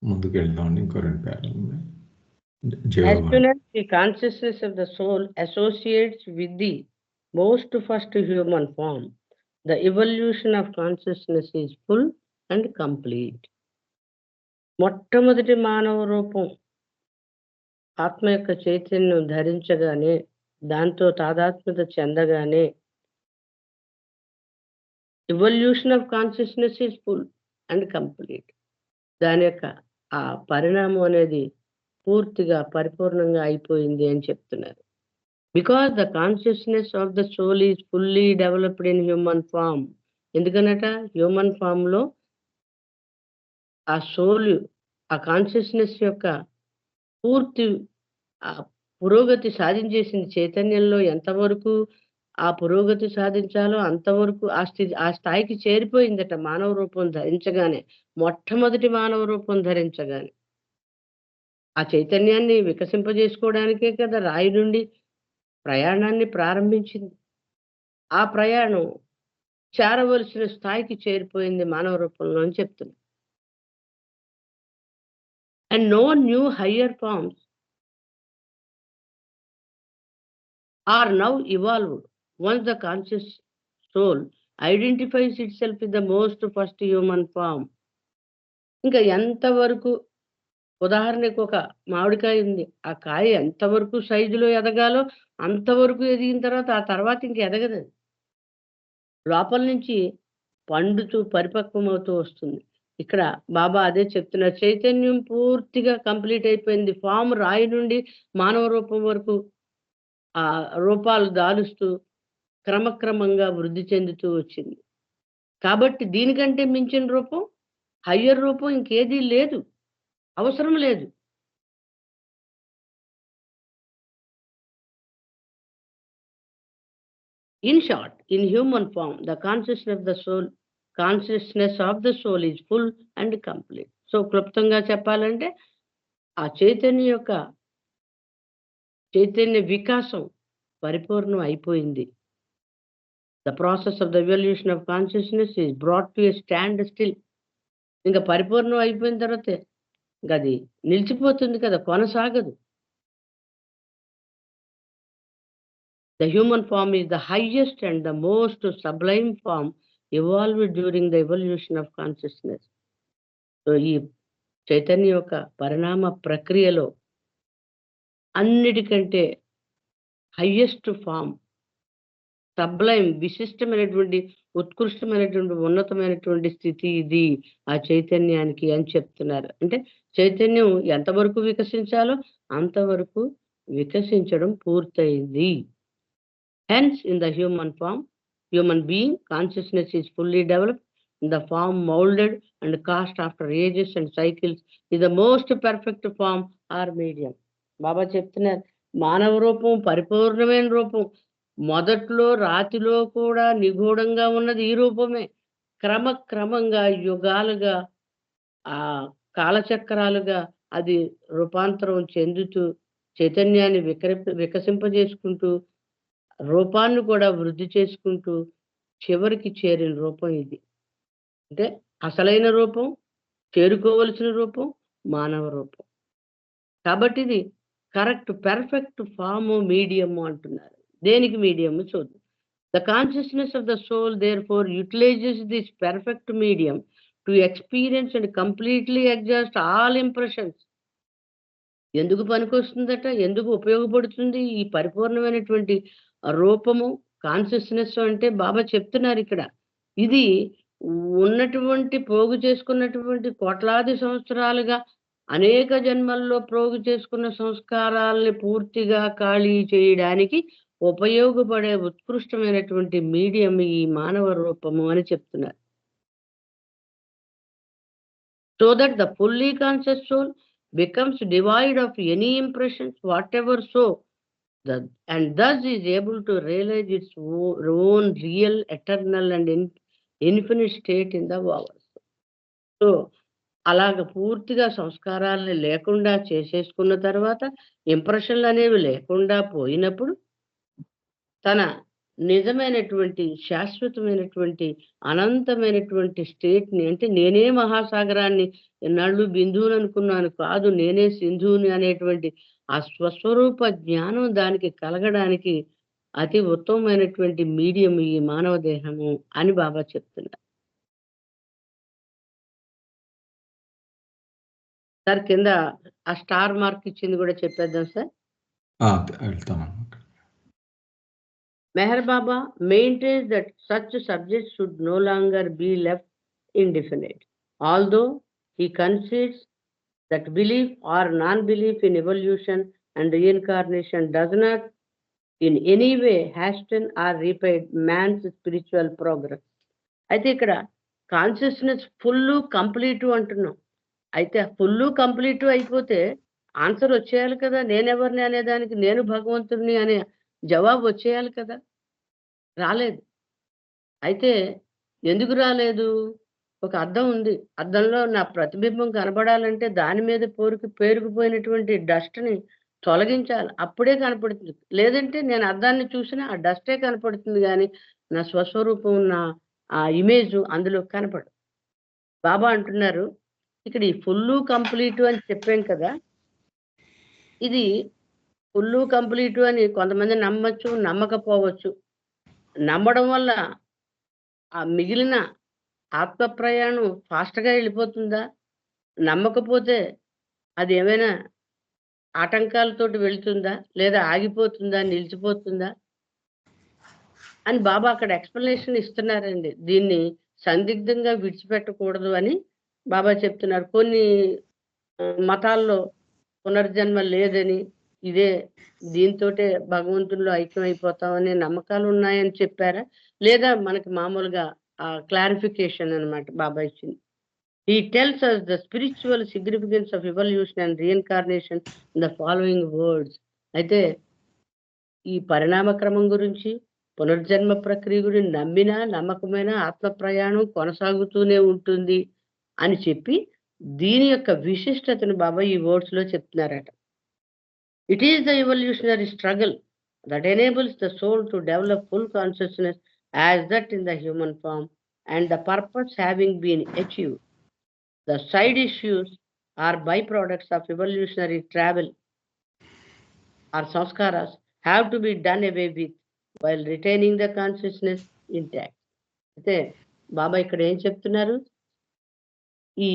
ముందుకు వెళ్దాం. ఇంకో 2 పేర్లు. As soon as the consciousness of the soul associates with the most first human form, the evolution of consciousness is full and complete. మొట్టమొదటి మానవ రూపం ఆత్మ యొక్క చైతన్యం ధరించగానే, దాంతో తాదాత్మ్యత చెందగానే evolution of consciousness is full and complete. దాని యొక్క ఆ పరిణామం అనేది పూర్తిగా పరిపూర్ణంగా అయిపోయింది అని చెప్తున్నారు. Because the consciousness of the soul is fully developed in human form. ఎందుకనట? హ్యూమన్ ఫామ్లో ఆ సోల్, ఆ కాన్షియస్నెస్ యొక్క పూర్తి పురోగతి సాధించేసింది. చైతన్యంలో ఎంతవరకు ఆ పురోగతి సాధించాలో అంతవరకు ఆ స్థాయికి చేరిపోయిందట మానవ రూపం ధరించగానే, మొట్టమొదటి మానవ రూపం ధరించగానే. ఆ చైతన్యాన్ని వికసింపజేసుకోవడానికే కదా రాయి నుండి ప్రయాణాన్ని ప్రారంభించింది. ఆ ప్రయాణం చేరవలసిన స్థాయికి చేరిపోయింది మానవ రూపంలో అని చెప్తుంది. And no new higher forms are now evolved once the conscious soul identifies itself with the most first human form. ఇంకా ఎంతవరకు, ఉదాహరణకు ఒక మామిడికాయ ఉంది, ఆ కాయ ఎంతవరకు సైజులో ఎదగాలో అంతవరకు ఎదిగిన తర్వాత ఆ తర్వాత ఇంక ఎదగదు. లోపల నుంచి పండుతూ పరిపక్వం అవుతూ వస్తుంది. ఇక్కడ బాబా అదే చెప్తున్నారు. చైతన్యం పూర్తిగా కంప్లీట్ అయిపోయింది. ఫామ్ రాయి నుండి మానవ రూపం వరకు ఆ రూపాలు దాలుస్తూ క్రమక్రమంగా వృద్ధి చెందుతూ వచ్చింది. కాబట్టి దీనికంటే మించిన రూపం, హయ్యర్ రూపం ఇంకేదీ లేదు, అవసరం లేదు. In short, in human form, the consciousness of the soul is full and complete. So క్లుప్తంగా చెప్పాలంటే ఆ చైతన్య వికాసం పరిపూర్ణం అయిపోయింది. The process of the evolution of consciousness is brought to a standstill. ఇంకా పరిపూర్ణం అయిపోయిన తర్వాత ఇంకా అది నిలిచిపోతుంది కదా, కొనసాగదు. The human form is the highest and the most sublime form evolved during the evolution of consciousness. So ఈ చైతన్య యొక్క పరిణామ ప్రక్రియలో అన్నిటికంటే హైయెస్ట్ ఫామ్ సబ్లైమ్, విశిష్టమైనటువంటి, ఉత్కృష్టమైనటువంటి, ఉన్నతమైనటువంటి స్థితి ఇది ఆ చైతన్యానికి అని చెప్తున్నారు. అంటే చైతన్యం ఎంతవరకు వికసించాలో అంతవరకు వికసించడం పూర్తయింది. Hence in the human being consciousness is fully developed in the form molded and cast after ages and cycles is the most perfect form or medium. బాబా చెప్తున్నారు, మానవ రూపం పరిపూర్ణమైన రూపం. మొదట్లో రాతిలో కూడా నిగూఢంగా ఉన్నది ఈ రూపమే. క్రమక్రమంగా యుగాలుగా ఆ కాలచక్రాలుగా అది రూపాంతరం చెందుతూ చైతన్యాన్ని వికసింపజేసుకుంటూ రూపాన్ని కూడా వృద్ధి చేసుకుంటూ చివరికి చేరిన రూపం ఇది. అంటే అసలైన రూపం, చేరుకోవలసిన రూపం మానవ రూపం. కాబట్టి ఇది కరెక్ట్ పర్ఫెక్ట్ ఫామ్ మీడియం అంటున్నారు. దేనికి మీడియం చూద్దాం. The consciousness of the soul therefore utilizes this perfect medium to experience and completely exhaust all impressions. ఎందుకు పనికొస్తుందట, ఎందుకు ఉపయోగపడుతుంది ఈ పరిపూర్ణమైనటువంటి రూపము కాన్షియస్నెస్ అంటే బాబా చెప్తున్నారు ఇక్కడ. ఇది ఉన్నటువంటి పోగు చేసుకున్నటువంటి కోట్లాది సంవత్సరాలుగా అనేక జన్మల్లో పోగు చేసుకున్న సంస్కారాలని పూర్తిగా ఖాళీ చేయడానికి ఉపయోగపడే ఉత్కృష్టమైనటువంటి మీడియం ఈ మానవ రూపము అని చెప్తున్నారు. So that the fully conscious soul becomes devoid of any impressions whatever, and thus is able to realize its own real, eternal and infinite state in the over. So అలాగ పూర్తిగా సంస్కారాలని లేకుండా చేసేసుకున్న తర్వాత, ఇంప్రెషన్లు అనేవి లేకుండా పోయినప్పుడు తన నిజమైనటువంటి శాశ్వతమైనటువంటి అనంతమైనటువంటి స్టేట్ని, అంటే నేనే మహాసాగరాన్ని ఎన్నాళ్ళు బిందువుని అనుకున్నాను కాదు, నేనే సింధువుని అనేటువంటి ఆ స్వస్వరూప జ్ఞానం దానికి కలగడానికి అతి ఉత్తమమైనటువంటి మీడియం ఈ మానవ దేహము అని బాబా చెప్తున్నారు. సార్ కింద ఆ స్టార్ మార్క్ ఇచ్చింది కూడా చెప్పేద్దాం sir. Meher Baba maintains that such subjects should no longer be left indefinite, although he considers that belief or non belief in evolution and reincarnation does not in any way hasten or repay man's spiritual progress. అయితే ఇక్కడ consciousness full complete అంటున్నాం. అయితే full complete అయిపోతే answer వచ్చేయాలి కదా, నేనెవరిని అనేదానికి, నేను భగవంతుడిని అనే జవాబు వచ్చేయాలి కదా. రాలేదు. అయితే ఎందుకు రాలేదు? ఒక అద్దం ఉంది, అద్దంలో నా ప్రతిబింబం కనబడాలంటే దాని మీద పేరుకుపోయినటువంటి డస్ట్ని తొలగించాలి, అప్పుడే కనపడుతుంది. లేదంటే నేను అద్దాన్ని చూసినా ఆ డస్టే కనపడుతుంది కానీ నా స్వస్వరూపం ఉన్న ఆ ఇమేజ్ అందులో కనపడదు. బాబా అంటున్నారు ఇక్కడ ఈ ఫుల్ కంప్లీట్ అని చెప్పాం కదా, ఇది ఫుల్ కంప్లీట్ అని కొంతమంది నమ్మచ్చు, నమ్మకపోవచ్చు. నమ్మడం వల్ల ఆ మిగిలిన ఆత్మ ప్రయాణం ఫాస్ట్గా వెళ్ళిపోతుందా? నమ్మకపోతే అది ఏమైనా ఆటంకాలతోటి వెళ్తుందా, లేదా ఆగిపోతుందా, నిలిచిపోతుందా అని బాబా అక్కడ ఎక్స్ప్లెనేషన్ ఇస్తున్నారండి. దీన్ని సందిగ్ధంగా విడిచిపెట్టకూడదు అని బాబా చెప్తున్నారు. కొన్ని మతాల్లో పునర్జన్మ లేదని, ఇదే దీంతోటే భగవంతుల్లో ఐక్యమైపోతామనే నమ్మకాలు ఉన్నాయని చెప్పారా, లేదా మనకి మామూలుగా క్లారిఫికేషన్ అన్నమాట బాబా ఇచ్చింది. He tells us the spiritual significance of evolution and reincarnation in the following words. అయితే ఈ పరిణామ క్రమం గురించి, పునర్జన్మ ప్రక్రియ గురించి నమ్మినా నమ్మకమైన ఆత్మ ప్రయాణం కొనసాగుతూనే ఉంటుంది అని చెప్పి దీని యొక్క విశిష్టతను బాబా ఈ వర్డ్స్ లో చెప్తున్నారట. It is the evolutionary struggle that enables the soul to develop full consciousness as that in the human form, and the purpose having been achieved, the side issues are byproducts of evolutionary travel or sanskaras have to be done away with while retaining the consciousness intact. అయితే బాబా ఇక్కడ ఏం చెప్తున్నారు, ఈ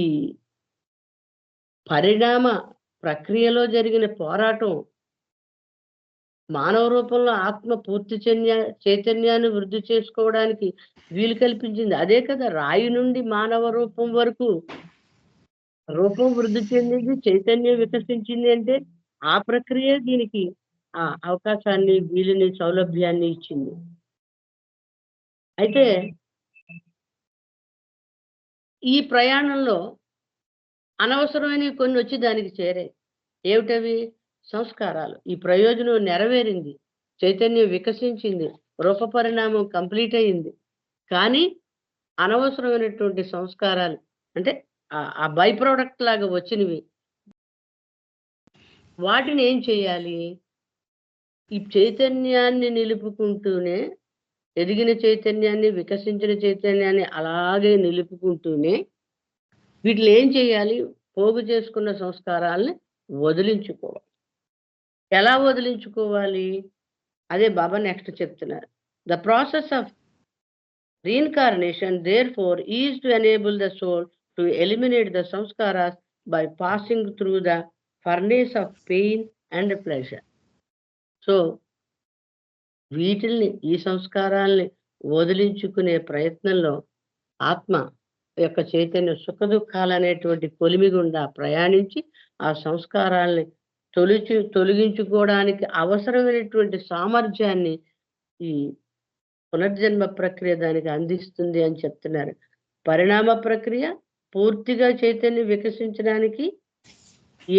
పరిణామ ప్రక్రియలో జరిగిన పోరాటం మానవ రూపంలో ఆత్మ పూర్తి చైతన్యాన్ని వృద్ధి చేసుకోవడానికి వీలు కల్పించింది. అదే కదా రాయి నుండి మానవ రూపం వరకు రూపం వృద్ధి చెందింది, చైతన్యం వికసించింది అంటే ఆ ప్రక్రియ దీనికి ఆ అవకాశాన్ని, వీలుని, సౌలభ్యాన్ని ఇచ్చింది. అయితే ఈ ప్రయాణంలో అనవసరమైనవి కొన్ని వచ్చి దానికి చేరాయి. ఏమిటవి? సంస్కారాలు. ఈ ప్రయోజనం నెరవేరింది, చైతన్యం వికసించింది, రూపపరిణామం కంప్లీట్ అయింది. కానీ అనవసరమైనటువంటి సంస్కారాలు అంటే ఆ బై ప్రోడక్ట్ లాగా వచ్చినవి, వాటిని ఏం చేయాలి? ఈ చైతన్యాన్ని నిలుపుకుంటూనే, ఎదిగిన చైతన్యాన్ని, వికసించిన చైతన్యాన్ని అలాగే నిలుపుకుంటూనే వీటిని ఏం చేయాలి? పోగు చేసుకున్న సంస్కారాలని వదిలించుకోవాలి. ఎలా వదిలించుకోవాలి? అదే బాబా నెక్స్ట్ చెప్తున్నారు. The process of reincarnation therefore is to enable the soul to eliminate the samskaras by passing through the furnace of pain and pleasure. So వీటిల్ని, ఈ సంస్కారాల్ని వదిలించుకునే ప్రయత్నంలో ఆత్మ యొక్క చైతన్యం సుఖ దుఃఖాలు అనేటువంటి కొలిమి గుండా ప్రయాణించి ఆ సంస్కారాల్ని తొలగించుకోవడానికి అవసరమైనటువంటి సామర్థ్యాన్ని ఈ పునర్జన్మ ప్రక్రియ దానికి అందిస్తుంది అని చెప్తున్నారు. పరిణామ ప్రక్రియ పూర్తిగా చైతన్యం వికసించడానికి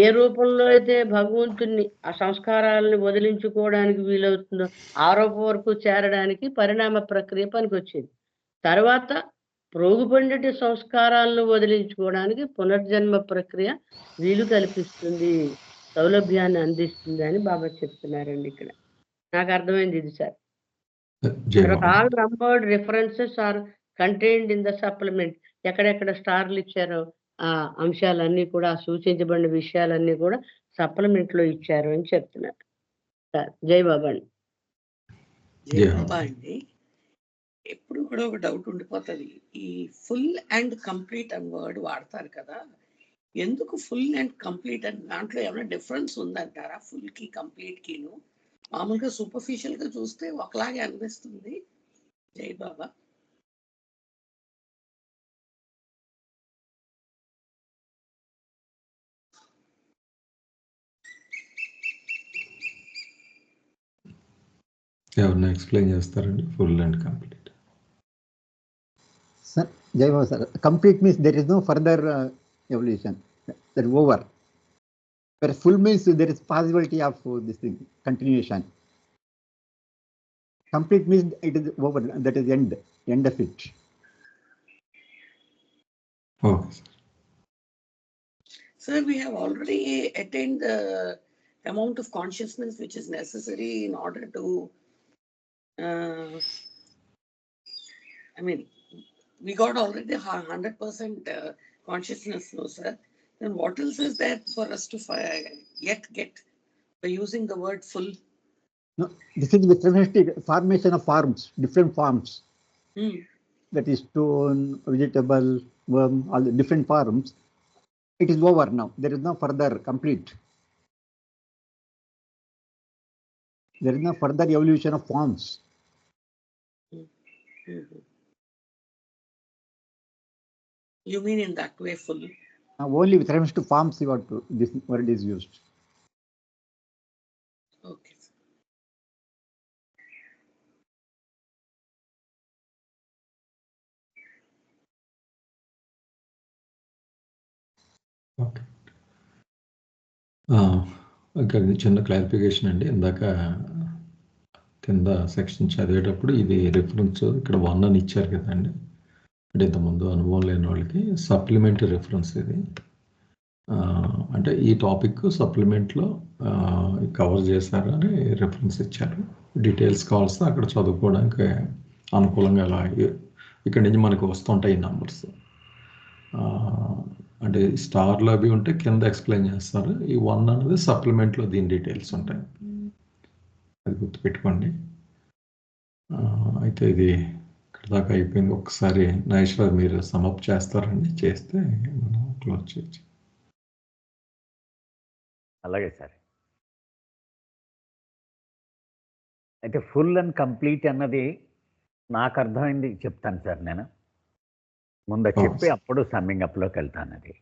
ఏ రూపంలో అయితే భగవంతుణ్ణి ఆ సంస్కారాలను వదిలించుకోవడానికి వీలవుతుందో ఆ రూపం వరకు చేరడానికి పరిణామ ప్రక్రియ పనికొచ్చింది. తర్వాత ప్రోగుపండిటి సంస్కారాలను వదిలించుకోవడానికి పునర్జన్మ ప్రక్రియ వీలు కల్పిస్తుంది, సౌలభ్యాన్ని అందిస్తుంది అని బాబా చెప్తున్నారండి. ఇక్కడ నాకు అర్థమైంది ఇది sir. all numbered references are contained in the supplement. ఎక్కడెక్కడ స్టార్లు ఇచ్చారో ఆ అంశాలన్నీ కూడా, సూచించబడిన విషయాలన్నీ కూడా సప్లిమెంట్ లో ఇచ్చారు అని చెప్తున్నారు. జై బాబా అండి. జై బాబా అండి. ఎప్పుడు కూడా ఒక డౌట్ ఉండిపోతుంది, ఈ ఫుల్ అండ్ కంప్లీట్ అని వర్డ్ వాడతారు కదా, ఎందుకు ఫుల్ అండ్ కంప్లీట్ అని? దాంట్లో ఏమైనా డిఫరెన్స్ ఉందంటారా ఫుల్ కి కంప్లీట్ కిను? మామూలుగా సూపర్ఫిషియల్ గా చూస్తే ఒకలాగే అనిపిస్తుంది. జై బాబా. ఎవరైనా ఎక్స్ప్లెయిన్ చేస్తారండి full and complete? Sir, Jai Baba sir. Complete means there is no further evolution. That is over. Where full means there is possibility of this thing, continuation. Complete means it is over. That is end of it. Okay. Sir, we have already attained the amount of consciousness which is necessary in order to, we got already 100% consciousness, no sir? Then what else is there for us to yet get by using the word full? No, this is with reference to formation of forms, different forms. That is stone, vegetable, worm, all the different forms. It is over now. There is no further complete. There is no further evolution of forms. You mean in that way full? Only with reference to forms this word is used. Okay. Okay, ఇంకా చిన్న clarification అండి. ఇందాక కింద section చదివేటప్పుడు ఇది reference ఇక్కడ 1 అని ఇచ్చారు కదండి. అంటే ఇంతకుముందు అనుభవం లేని వాళ్ళకి సప్లిమెంటరీ రిఫరెన్స్ ఇది. అంటే ఈ టాపిక్ సప్లిమెంట్లో కవర్ చేశారని రిఫరెన్స్ ఇచ్చారు. డీటెయిల్స్ కావాల్సిన అక్కడ చదువుకోవడానికి అనుకూలంగా అలా ఇక్కడ నుంచి మనకు వస్తుంటాయి ఈ నంబర్స్. అంటే స్టార్లు అవి ఉంటే కింద ఎక్స్ప్లెయిన్ చేస్తారు. ఈ 1 అనేది సప్లిమెంట్లో దీని డీటెయిల్స్ ఉంటాయి, అది గుర్తుపెట్టుకోండి. అయితే ఇది ఇక్కడ దాకా అయిపోయింది. ఒకసారి నాగేశ్వర్ మీరు సమప్ చేస్తారండి, చేస్తే మనం క్లోజ్ చేయొచ్చు. అలాగే సార్. అయితే ఫుల్ అండ్ కంప్లీట్ అన్నది నాకు అర్థమైంది చెప్తాను సార్. నేను ముందు చెప్పి అప్పుడు సమ్మింగ్ అప్లోకి వెళ్తాను. అది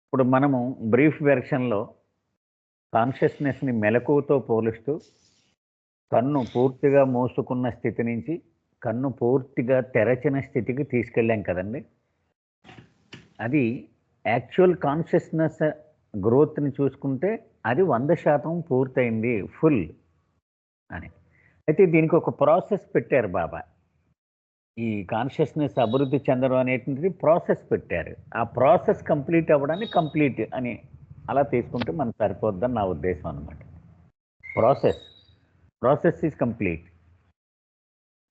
ఇప్పుడు మనము బ్రీఫ్ వెర్షన్లో కాన్షియస్నెస్ని మెలకువతో పోలుస్తూ కన్ను పూర్తిగా మూసుకున్న స్థితి నుంచి కన్ను పూర్తిగా తెరచిన స్థితికి తీసుకెళ్ళాం కదండి. అది యాక్చువల్ కాన్షియస్నెస్ గ్రోత్ని చూసుకుంటే అది 100% పూర్తయింది, ఫుల్ అని. అయితే దీనికి ఒక ప్రాసెస్ పెట్టారు బాబా. ఈ కాన్షియస్నెస్ అభివృద్ధి చెందడం అనేటువంటిది ప్రాసెస్ పెట్టారు. ఆ ప్రాసెస్ కంప్లీట్ అవ్వడానికి కంప్లీట్ అని అలా తీసుకుంటే మనకు సరిపోద్దని నా ఉద్దేశం అనమాట. Process is complete.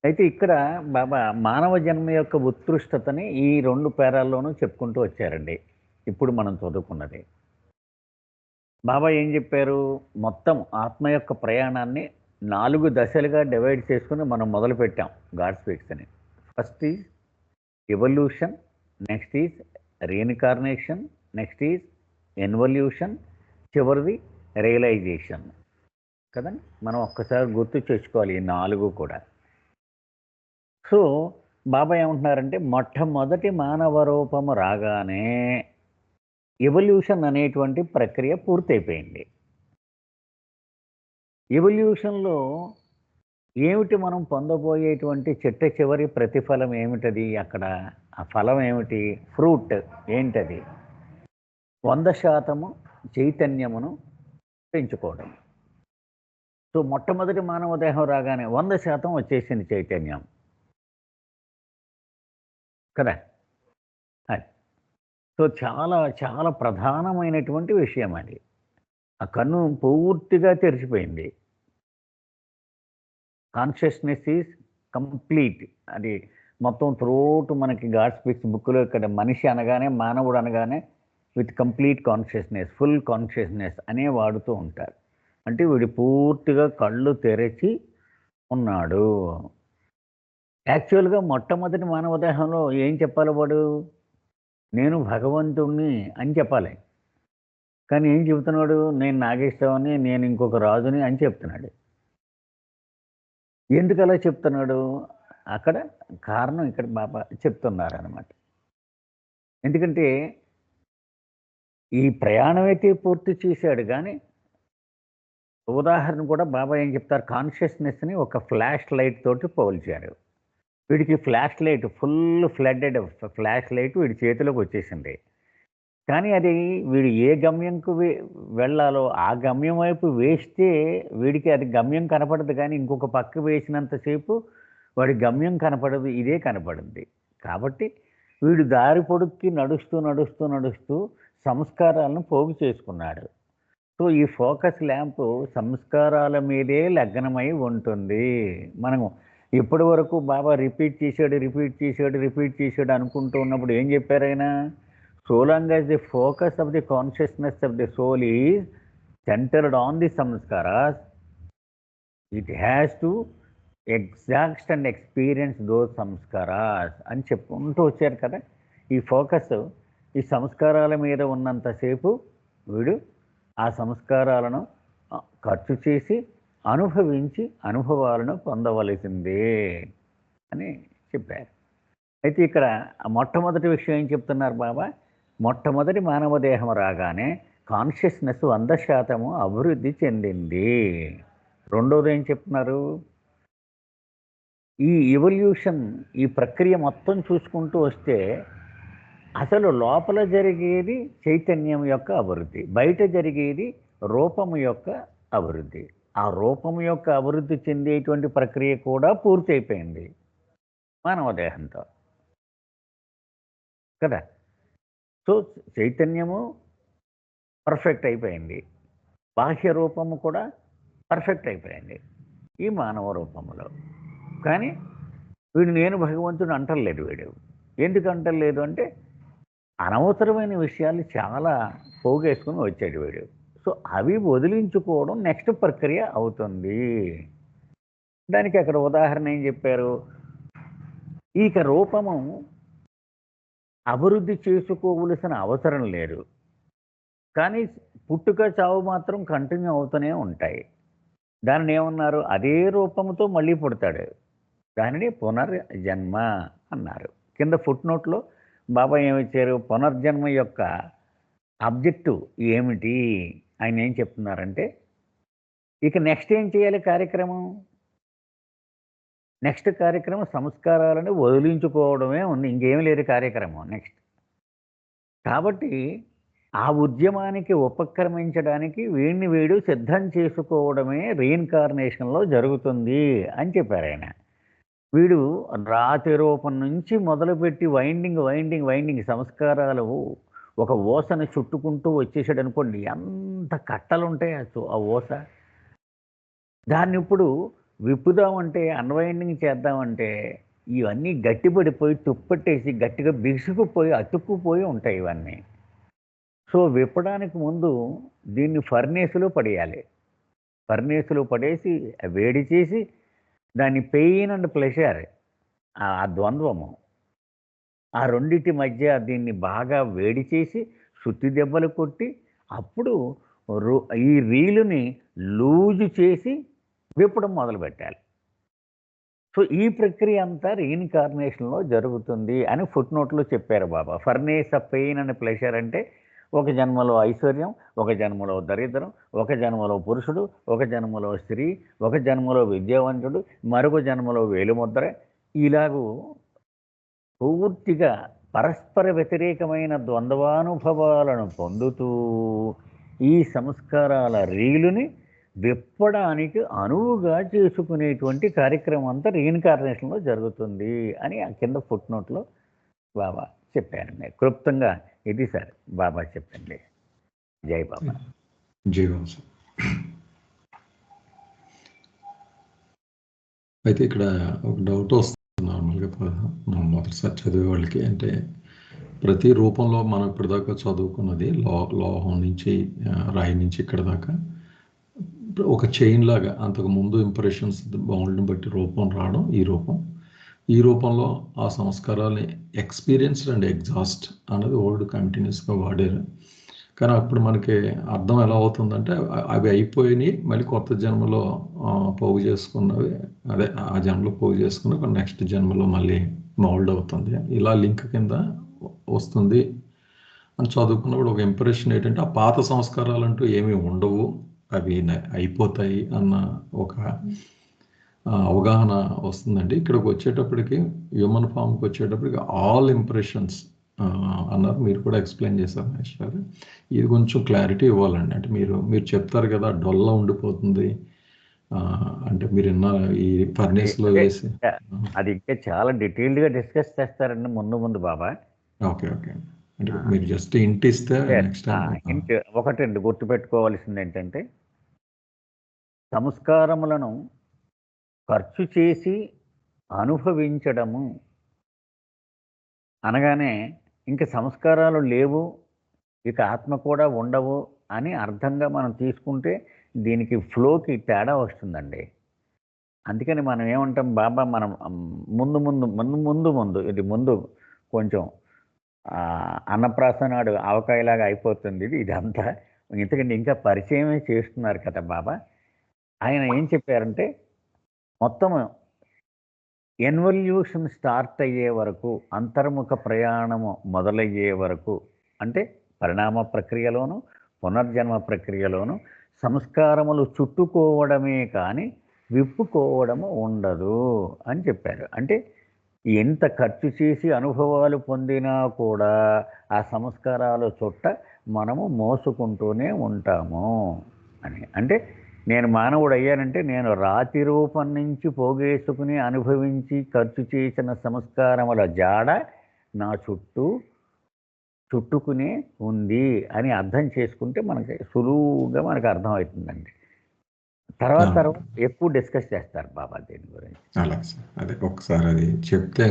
అయితే ఇక్కడ బాబా మానవ జన్మ యొక్క ఉత్కృష్టతని ఈ 2 పేరాల్లోనూ చెప్పుకుంటూ వచ్చారండి. ఇప్పుడు మనం చదువుకున్నది బాబా ఏం చెప్పారు, మొత్తం ఆత్మ యొక్క ప్రయాణాన్ని 4 దశలుగా డివైడ్ చేసుకుని మనం మొదలుపెట్టాం గాడ్ స్పీక్స్ అని. First is evolution, next is reincarnation, next is involution, చివరిది రియలైజేషన్ కదండి. మనం ఒక్కసారి గుర్తు చేసుకోవాలి ఈ 4 కూడా. సో బాబా ఏమంటున్నారంటే మొట్టమొదటి మానవ రూపము రాగానే ఎవల్యూషన్ అనేటువంటి ప్రక్రియ పూర్తయిపోయింది. ఎవల్యూషన్లో ఏమిటి మనం పొందబోయేటువంటి చిట్ట చివరి ప్రతిఫలం ఏమిటది? అక్కడ ఆ ఫలం ఏమిటి? ఫ్రూట్ ఏంటది? 100% చైతన్యమును పెంచుకోవడం. సో మొట్టమొదటి మానవ దేహం రాగానే 100% వచ్చేసింది చైతన్యం కదా. అది సో చాలా చాలా ప్రధానమైనటువంటి విషయం అది. ఆ కన్ను పూర్తిగా తెరిచిపోయింది. Consciousness is complete. అది మొత్తం త్రూట్ మనకి గాడ్ స్పీక్స్ బుక్లో ఇక్కడ మనిషి అనగానే, మానవుడు అనగానే with complete consciousness, full consciousness అనే వాడుతూ ఉంటారు. అంటే వీడు పూర్తిగా కళ్ళు తెరిచి ఉన్నాడు. యాక్చువల్గా మొట్టమొదటి మానవ దేహంలో ఏం చెప్పాలి వాడు? నేను భగవంతుణ్ణి అని చెప్పాలి. కానీ ఏం చెబుతున్నాడు? నేను నాగేశ్వరని, నేను ఇంకొక రాజుని అని చెప్తున్నాడు. ఎందుకు అలా చెప్తున్నాడు? అక్కడ కారణం ఇక్కడ బాబా చెప్తున్నారనమాట. ఎందుకంటే ఈ ప్రయాణం అయితే పూర్తి చేశాడు, కానీ ఉదాహరణ కూడా బాబా ఏం చెప్తారు, కాన్షియస్నెస్ని ఒక ఫ్లాష్ లైట్ తోటి పోల్చారు. వీడికి flash light full flooded flash light వీడి చేతిలోకి వచ్చేసింది. కానీ అది వీడు ఏ గమ్యంకు వెళ్ళాలో ఆ గమ్యం వైపు వేస్తే వీడికి అది గమ్యం కనపడదు, కానీ ఇంకొక పక్క వేసినంతసేపు వాడి గమ్యం కనపడదు, ఇదే కనపడింది. కాబట్టి వీడు దారి పొడుక్కి నడుస్తూ నడుస్తూ నడుస్తూ సంస్కారాలను పోగు చేసుకున్నాడు. సో ఈ ఫోకస్ ల్యాంపు సంస్కారాల మీదే లగ్నమై ఉంటుంది. మనం ఇప్పటి వరకు బాబా రిపీట్ చేశాడు అనుకుంటూ ఉన్నప్పుడు ఏం చెప్పారు ఆయన? So long as the focus of the consciousness of the soul is centered on the samskaras, it has to exact and experience those samskaras అని చెప్పుకుంటూ వచ్చారు కదా. ఈ ఫోకస్ ఈ సంస్కారాల మీద ఉన్నంతసేపు వీడు ఆ సంస్కారాలను ఖర్చు చేసి అనుభవించి అనుభవాలను పొందవలసిందే అని చెప్పారు. అయితే ఇక్కడ మొట్టమొదటి విషయం ఏం చెప్తున్నారు బాబా? మొట్టమొదటి మానవ దేహం రాగానే కాన్షియస్నెస్ 100% అభివృద్ధి చెందింది. రెండోది ఏం చెప్తున్నారు? ఈ ఎవల్యూషన్ ఈ ప్రక్రియ మొత్తం చూసుకుంటూ వస్తే అసలు లోపల జరిగేది చైతన్యం యొక్క అభివృద్ధి, బయట జరిగేది రూపము యొక్క అభివృద్ధి. ఆ రూపము యొక్క అభివృద్ధి చెందేటువంటి ప్రక్రియ కూడా పూర్తయిపోయింది మానవ దేహంతో కదా. సో చైతన్యము పర్ఫెక్ట్ అయిపోయింది, బాహ్య రూపము కూడా పర్ఫెక్ట్ అయిపోయింది ఈ మానవ రూపంలో. కానీ వీడు నేను భగవంతుడు అంటలేదు. వీడు ఎందుకు అంటలేదు అంటే అనవసరమైన విషయాలు చాలా పోగేసుకుని వచ్చాడు వీడు. సో అవి వదిలించుకోవడం నెక్స్ట్ ప్రక్రియ అవుతుంది. దానికి అక్కడ ఉదాహరణ ఏం చెప్పారు? ఇక రూపము అభివృద్ధి చేసుకోవలసిన అవసరం లేదు, కానీ పుట్టుక చావు మాత్రం కంటిన్యూ అవుతూనే ఉంటాయి. దానిని ఏమన్నారు? అదే రూపంతో మళ్ళీ పుడతాడు. దానిని పునర్జన్మ అన్నారు. కింద ఫుట్ నోట్లో బాబా ఏమిచ్చారు? పునర్జన్మ యొక్క ఆబ్జెక్టివ్ ఏమిటి? ఆయన ఏం చెప్తున్నారంటే, ఇక నెక్స్ట్ ఏం చేయాలి కార్యక్రమం? నెక్స్ట్ కార్యక్రమం సంస్కారాలను వదిలించుకోవడమే ఉంది, ఇంకేమీ లేదు కార్యక్రమం నెక్స్ట్. కాబట్టి ఆ ఉద్యమానికి ఉపక్రమించడానికి వీడిని వీడు సిద్ధం చేసుకోవడమే రీఇన్కార్నేషన్లో జరుగుతుంది అని చెప్పారు ఆయన. వీడు రాతి రూపం నుంచి మొదలుపెట్టి వైండింగ్ సంస్కారాలు ఒక ఓసను చుట్టుకుంటూ వచ్చేసాడు అనుకోండి, ఎంత కట్టలు ఉంటాయి ఆ ఓస. దాన్ని ఇప్పుడు విప్పుదామంటే, అన్వైండింగ్ చేద్దామంటే ఇవన్నీ గట్టిపడిపోయి తుప్పట్టేసి గట్టిగా బిగుసుకుపోయి అతుక్కుపోయి ఉంటాయి ఇవన్నీ. సో విప్పడానికి ముందు దీన్ని ఫర్నేసులో పడేయాలి. ఫర్నేసులో పడేసి వేడి చేసి దాన్ని పెయిన్ అండ్ ప్లెషర్, ఆ ద్వంద్వము, ఆ రెండింటి మధ్య దీన్ని బాగా వేడి చేసి సుత్తి దెబ్బలు కొట్టి అప్పుడు ఈ రీలుని లూజు చేసి విప్పడం మొదలుపెట్టాలి. సో ఈ ప్రక్రియ అంతా రీఇన్కార్నేషన్లో జరుగుతుంది అని ఫుట్ నోట్లో చెప్పారు Baba. Furnace of pain and pleasure అంటే ఒక జన్మలో ఐశ్వర్యం, ఒక జన్మలో దరిద్రం, ఒక జన్మలో పురుషుడు, ఒక జన్మలో స్త్రీ, ఒక జన్మలో విద్యావంతుడు, మరొక జన్మలో వేలుముద్ర, ఇలాగూ పూర్తిగా పరస్పర వ్యతిరేకమైన ద్వంద్వానుభవాలను పొందుతూ ఈ సంస్కారాల రీలుని విప్పడానికి అనువుగా చేసుకునేటువంటి కార్యక్రమం అంతా రీఇన్కార్నేషన్లో జరుగుతుంది అని ఆ కింద ఫుట్ నోట్లో బాబా చెప్పారండి. క్లుప్తంగా ఇది సార్ బాబా చెప్పండి. జై బాబా. జై బాబా సార్. అయితే ఇక్కడ ఒక డౌట్ వస్తుంది నార్మల్గా మనం మొదటిసారి చదివే వాళ్ళకి. అంటే ప్రతి రూపంలో మనం ఇప్పటిదాకా చదువుకున్నది లోహం నుంచి రాయి నుంచి ఇక్కడ దాకా ఒక చైన్ లాగా అంతకు ముందు ఇంప్రెషన్స్ బౌండ్ని బట్టి రూపం రావడం, ఈ రూపంలో ఆ సంస్కారాలని ఎక్స్పీరియన్స్డ్ అండ్ ఎగ్జాస్ట్ అనేది ఓల్డ్ కంటిన్యూస్గా వాడారు. కానీ అప్పుడు మనకి అర్థం ఎలా అవుతుందంటే అవి అయిపోయినాయి, మళ్ళీ కొత్త జన్మలో పోగు చేసుకున్నవి, అదే ఆ జన్మలో పోగు చేసుకున్న నెక్స్ట్ జన్మలో మళ్ళీ మౌల్డ్ అవుతుంది, ఇలా లింక్ కింద వస్తుంది అని చదువుకున్నప్పుడు ఒక ఇంప్రెషన్ ఏంటంటే ఆ పాత సంస్కారాలంటూ ఏమీ ఉండవు, అవి అయిపోతాయి అన్న ఒక అవగాహన వస్తుందండి. ఇక్కడికి వచ్చేటప్పటికి హ్యూమన్ ఫామ్కి వచ్చేటప్పటికి ఆల్ ఇంప్రెషన్స్ అన్నారు, మీరు కూడా ఎక్స్ప్లెయిన్ చేశారు మహేష్ గారు. ఇది కొంచెం క్లారిటీ ఇవ్వాలండి. అంటే మీరు చెప్తారు కదా డొల్లా ఉండిపోతుంది అంటే మీరు ఈ ఫర్నేస్లో వేసి అది ఇంకా చాలా డీటెయిల్డ్గా డిస్కస్ చేస్తారండి ముందు బాబా. ఓకే అంటే మీరు జస్ట్ ఇంట్ ఇస్తే నెక్స్ట్ ఇంట్ ఒకటి గుర్తుపెట్టుకోవాల్సింది ఏంటంటే, సంస్కారములను ఖర్చు చేసి అనుభవించడము అనగానే ఇంక సంస్కారాలు లేవు, ఇక ఆత్మ కూడా ఉండవు అని అర్థంగా మనం తీసుకుంటే దీనికి ఫ్లోకి తేడా వస్తుందండి. అందుకని మనం ఏమంటాం బాబా, మనం ముందు ఇది ముందు కొంచెం అన్నప్రాసనాడు ఆవకాయలాగా అయిపోతుంది ఇదంతా. ఎందుకంటే ఇంకా పరిచయమే చేస్తున్నారు కదా బాబా. ఆయన ఏం చెప్పారంటే, మొత్తం ఎన్వల్యూషన్ స్టార్ట్ అయ్యే వరకు, అంతర్ముఖ ప్రయాణము మొదలయ్యే వరకు, అంటే పరిణామ ప్రక్రియలోను పునర్జన్మ ప్రక్రియలోను సంస్కారములు చుట్టుకోవడమే కానీ విప్పుకోవడము ఉండదు అని చెప్పారు. అంటే ఎంత ఖర్చు చేసి అనుభవాలు పొందినా కూడా ఆ సంస్కారాలు చుట్ట మనము మోసుకుంటూనే ఉంటాము అని. అంటే నేను మానవుడు అయ్యానంటే నేను రాతి రూపం నుంచి పోగేసుకుని అనుభవించి ఖర్చు చేసిన సంస్కారముల జాడ నా చుట్టుకునే ఉంది అని అర్థం చేసుకుంటే మనకి సులువుగా మనకు అర్థమవుతుందండి. తర్వాత ఎక్కువ డిస్కస్ చేస్తారు బాబా దీని గురించి. అలాగే సార్, అదే ఒకసారి అది చెప్తే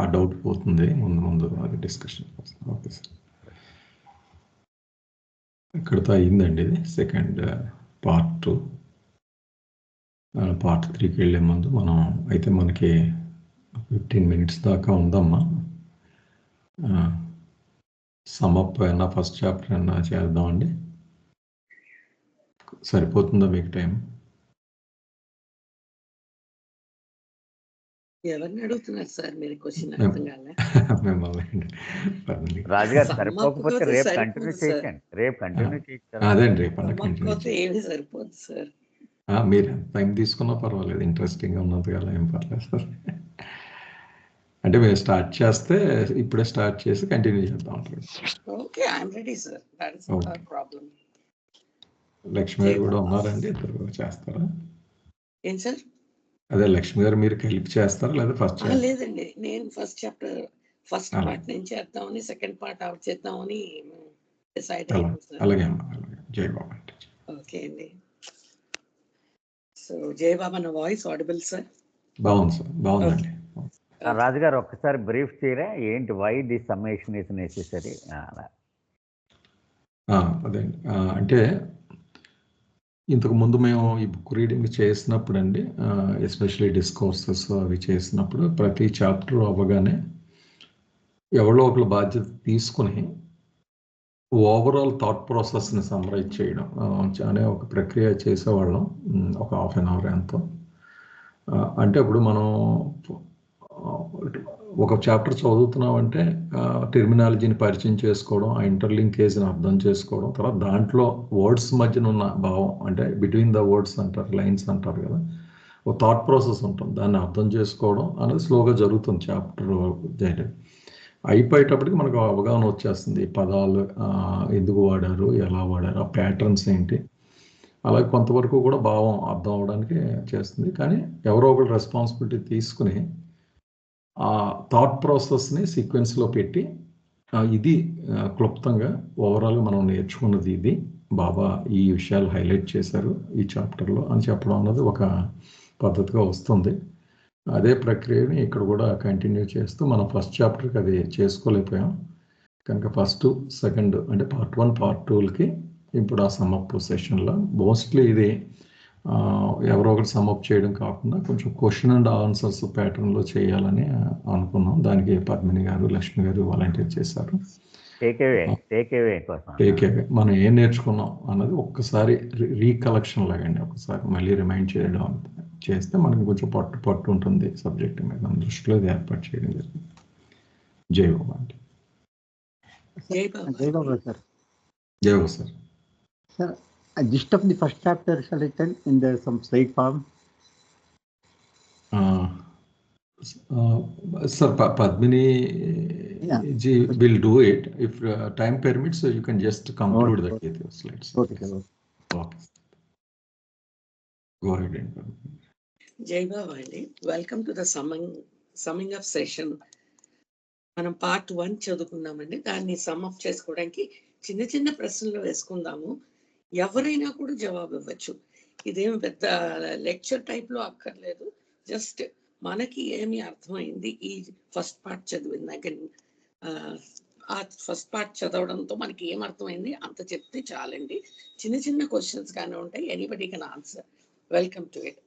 ఆ డౌట్ పోతుంది, ముందు అది డిస్కషన్. ఓకే సార్, ఇక్కడితో అయిందండి ఇది సెకండ్ పార్ట్ 2. పార్ట్ 3కి వెళ్ళే ముందు మనం అయితే మనకి 15 minutes దాకా ఉందమ్మా. సమప్ అయినా ఫస్ట్ చాప్టర్ అయినా చేద్దామండి. సరిపోతుందా మీకు టైం? ఎవరిని అడుగుతున్నారు సార్ మీరు? క్వశ్చన్ అర్థం కాలే. మిమ్మల్ని రాజుగారు సమ్మకపోతే సరిపోకపోతే రేపు సరిపోదు కంటిన్యూ సార్. చేయకండి. రేపు కంటిన్యూ చేయొచ్చు కదా. అదేండి రేపన్నా కంటిన్యూ సమ్మకపోతే ఏమీ సరిపోదు సార్. మీరు ఎంత టైం తీసుకున్నా పర్వాలేదు, ఇంట్రెస్టింగ్గా ఉన్నది కదా, ఏం పర్లేదు సార్. అంటే మీరు స్టార్ట్ చేస్తే ఇప్పుడే స్టార్ట్ చేసి కంటిన్యూ చేద్దాం అంటారు. Okay, I'm ready sir. That is Okay. Not problem. Lakshmi గారు కూడా ఉన్నారండి, ఇద్దరు చేస్తారా? ఏం సార్? అదే లక్ష్మి గారు మీరు కలిపి చేస్తారా లేదా ఫస్ట్ లేదండి, నేను ఫస్ట్ చాప్టర్ ఫస్ట్ అలా. పార్ట్ నేను చేద్దామని, సెకండ్ పార్ట్ అవుట్ చేద్దామని డిసైడ్ అలా అయ్యాను సార్. అలాగే అమ్మా, అలాగే. జై బాబా అంటే. ఓకే అండి. సో జై బాబా, నా వాయిస్ ఆడిబుల్ సార్? బాగుంది సార్, బాగుందండి. రాజుగారు ఒక్కసారి బ్రీఫ్ చేయరా, ఏంటి why this summation is necessary? అదే అంటే ఇంతకు ముందు మేము ఈ బుక్ రీడింగ్ చేసినప్పుడు అండి, ఎస్పెషలీ డిస్కోర్సెస్ అవి చేసినప్పుడు ప్రతి చాప్టర్ అవ్వగానే ఎవరో ఒకరు బాధ్యత తీసుకుని ఓవరాల్ థాట్ ప్రాసెస్ని సమ్మరైజ్ చేయడం అనే ఒక ప్రక్రియ చేసేవాళ్ళం. ఒక హాఫ్ అన్ అవర్ ఎంతో. అంటే ఇప్పుడు మనం ఒక చాప్టర్ చదువుతున్నామంటే టెర్మినాలజీని పరిచయం చేసుకోవడం, ఆ ఇంటర్లింకేజ్ని అర్థం చేసుకోవడం, తర్వాత దాంట్లో వర్డ్స్ మధ్యన ఉన్న భావం, అంటే బిట్వీన్ ద వర్డ్స్ అంటారు, లైన్స్ అంటారు కదా, ఒక థాట్ ప్రాసెస్ ఉంటుంది, దాన్ని అర్థం చేసుకోవడం అనేది స్లోగా జరుగుతుంది చాప్టర్ అయిపోయేటప్పటికి మనకు అవగాహన వచ్చేస్తుంది. పదాలు ఎందుకు వాడారు, ఎలా వాడారు, ఆ ప్యాటర్న్స్ ఏంటి, అలాగే కొంతవరకు కూడా భావం అర్థం అవడానికి చేస్తుంది. కానీ ఎవరో ఒకరు రెస్పాన్సిబిలిటీ తీసుకుని ఆ థాట్ ప్రాసెస్ని సీక్వెన్స్లో పెట్టి ఇది క్లుప్తంగా ఓవరాల్గా మనం నేర్చుకున్నది ఇది, బాబా ఈ విషయాలు హైలైట్ చేశారు ఈ చాప్టర్లో అని చెప్పడం అన్నది ఒక పద్ధతిగా వస్తుంది. అదే ప్రక్రియని ఇక్కడ కూడా కంటిన్యూ చేస్తూ మనం ఫస్ట్ చాప్టర్కి అది చేసుకోలేకపోయాం కనుక ఫస్ట్ సెకండ్ అంటే పార్ట్ 1 పార్ట్ 2లకి ఇప్పుడు ఆ సమ్అప్ సెషన్లో మోస్ట్లీ ఇది ఎవరో ఒకటి సమ్అప్ చేయడం కాకుండా కొంచెం క్వశ్చన్ అండ్ ఆన్సర్స్ ప్యాటర్న్లో చేయాలని అనుకున్నాం. దానికి పద్మిని గారు, లక్ష్మి గారు వాలంటీర్ చేశారు. టేక్ అవే మనం ఏం నేర్చుకున్నాం అన్నది ఒక్కసారి రీకలెక్షన్ లాగండి, ఒకసారి మళ్ళీ రిమైండ్ చేయడం చేస్తే మనకి కొంచెం పట్టు ఉంటుంది సబ్జెక్ట్ మీద, దృష్టిలో ఏర్పాటు చేయడం జరిగింది. జై బాబా అంటే. జై బాబా. జై బాబా సార్. జై బాబా sir. Sir, a gist of the first chapter shall I tell in the some slide form? Sir, Padmini ji will do it. If time permits, you can just conclude that with your slides. Okay, sir. Okay. Go ahead. జై బాబా అండి. Welcome to the summing up session. మనం part 1 చదువుకున్నామండి. దాన్ని sum up చేసుకోవడానికి చిన్న చిన్న ప్రశ్నలు వేసుకుందాము. ఎవరైనా కూడా జవాబు ఇవ్వచ్చు. ఇదేమి పెద్ద లెక్చర్ టైప్లో అక్కర్లేదు. జస్ట్ మనకి ఏమి అర్థమైంది ఈ ఫస్ట్ పార్ట్ చదివిన దగ్గర, ఆ ఫస్ట్ పార్ట్ చదవడంతో మనకి ఏం అర్థమైంది అంత చెప్తే చాలండి. చిన్న చిన్న క్వశ్చన్స్ కానీ ఉంటాయి, anybody can answer. Welcome to it.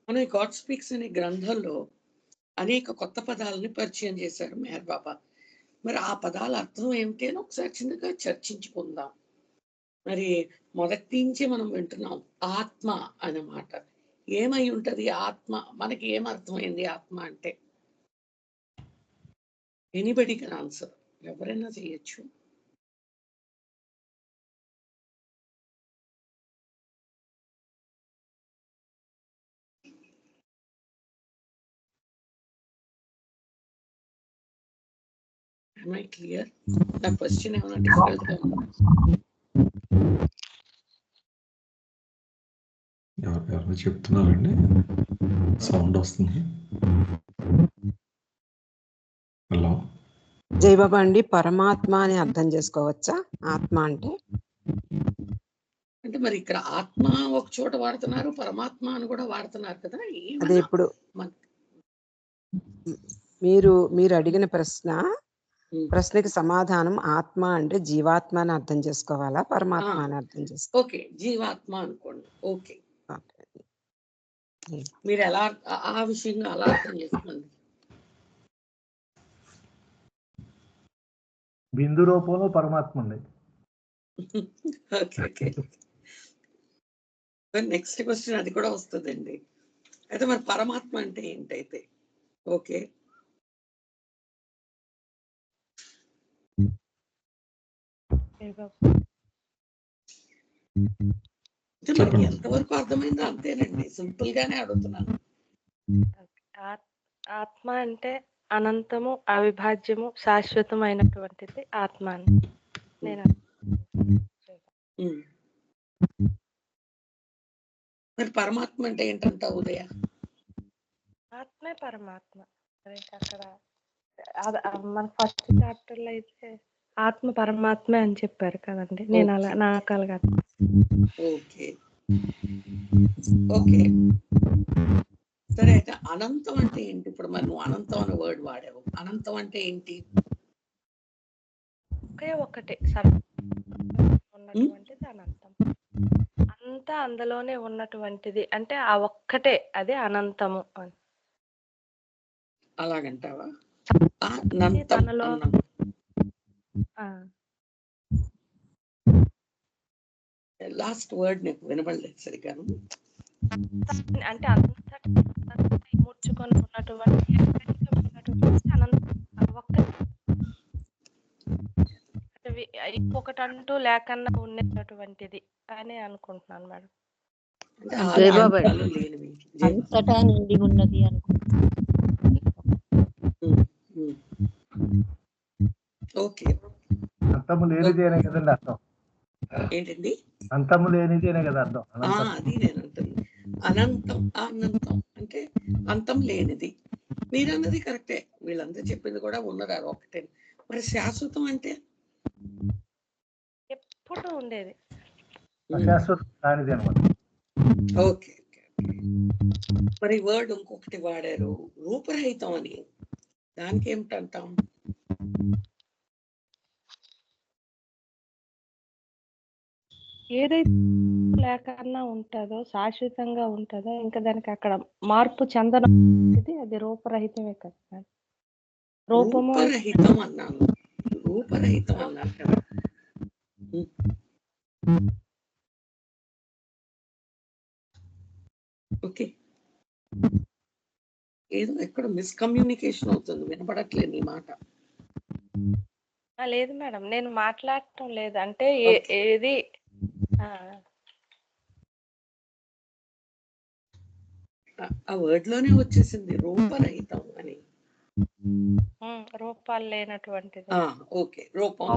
మనం ఈ గాడ్ స్పీక్స్ అనే గ్రంథంలో అనేక కొత్త పదాలని పరిచయం చేశారు మెహర్ బాబా. మరి ఆ పదాల అర్థం ఏమిటి అని ఒకసారి చిన్నగా చర్చించుకుందాం. మరి మొదటి నుంచే మనం వింటున్నాం ఆత్మ అన్నమాట. ఏమై ఉంటది ఆత్మ? మనకి ఏం అర్థమైంది ఆత్మ అంటే? ఎనీబడి కెన్ ఆన్సర్, ఎవరైనా చేయొచ్చు. Am I clear? నా క్వశ్చన్ ఏమైనా డిఫికల్ట్ గా ఉందా? ఎవరు చెప్తున్నారండి? సౌండ్ వస్తుంది. హలో, జై బాబా అండి. పరమాత్మ అని అర్థం చేసుకోవచ్చా ఆత్మ అంటే? అంటే మరి ఇక్కడ ఆత్మ ఒక చోట వాడుతున్నారు, పరమాత్మ అని కూడా వాడుతున్నారు కదా. అదే ఇప్పుడు మీరు అడిగిన ప్రశ్నకి సమాధానం ఆత్మ అంటే జీవాత్మ అని అర్థం చేసుకోవాలా, పరమాత్మ అని అర్థం చేసుకోవాలి? ఓకే, జీవాత్మ అనుకోండి. ఓకే, మీరు ఎలా ఆ విషయంగా అలా అర్థం చేసుకోండి. బిందు రూపంలో పరమాత్మ ఉంది. ఓకే. నెక్స్ట్ క్వశ్చన్ అది కూడా వస్తుందండి. అయితే మరి పరమాత్మ అంటే ఏంటైతే ఓకే. మనకి ఎంతవరకు అర్థమైందో అంతేనండి, సింపుల్ గానే అడుగుతున్నాను. ఆత్మ అంటే అనంతము, అవిభాజ్యము, శాశ్వతమైనటువంటిది ఆత్మ అని నేను మరి పరమాత్మ అంటే ఏంటంటావు ఉదయ? ఆత్మే పరమాత్మ. అక్కడ మన ఫస్ట్ చాప్టర్ లో అయితే ఆత్మ పరమాత్మే అని చెప్పారు కదండి. నేను అలా నాకు అలాగా. ఓకే ఓకే సరే. అయితే అనంతం అంటే ఏంటి? ఇప్పుడు మరి నువ్వు అనంతం అనే వర్డ్ వాడావు. అనంతం అంటే ఏంటి? ఒకే ఒకటి ఉన్నటువంటిది అనంతం. అంతా అందులోనే ఉన్నటువంటిది అంటే ఆ ఒక్కటే, అదే అనంతము అని. అలాగంటావా? తనలో లాస్ట్ వర్డ్ నాకు వినబడలేదు సరిగ్గా. అంటే అంతటి ముడుచుకొని ఉన్నటువంటి ఇంకొకటి అంటూ లేకన్నా ఉండేటటువంటిది అని అనుకుంటున్నాను మేడం. అంతటా నిండి ఉన్నది ఓకే. అంతము లేనిదేనే కదండి అర్థం. ఏంటండి? అంతము లేనిదేనే కదా అర్థం. అది నేను అంటుంది. అనంతం అనంతం అంటే అంతం లేనిది. మీరన్నది కరెక్టే, వీళ్ళంతా చెప్పింది కూడా ఉన్నదారు ఒకటే. మరి శాశ్వతం అంటే ఎప్పుడు ఉండేది, శాశ్వతం కానిది అన్నమాట. ఓకే. మరి వర్డ్ ఇంకొకటి వాడారు, రూపరహితం అని. దానికి ఏమిటంటాం? ఏదైతే లేకన్నా ఉంటుందో, శాశ్వతంగా ఉంటుందో, ఇంకా దానికి అక్కడ మార్పు చెందడం, అది రూపరహితమే కదా. రూపరహితం అన్నాను, రూపరహితం అన్నాను కదా. ఓకే. ఏదో ఎక్కడ మిస్కమ్యూనికేషన్ అవుతుంది, వినపడట్లేదు నీ మాట. లేదు మేడం, నేను మాట్లాడటం లేదు. అంటే ఏది ఆ వర్డ్ లోనే వచ్చేసింది రూపరహితం అని. రూపాలు లేనటువంటిది. ఓకే. రూపం.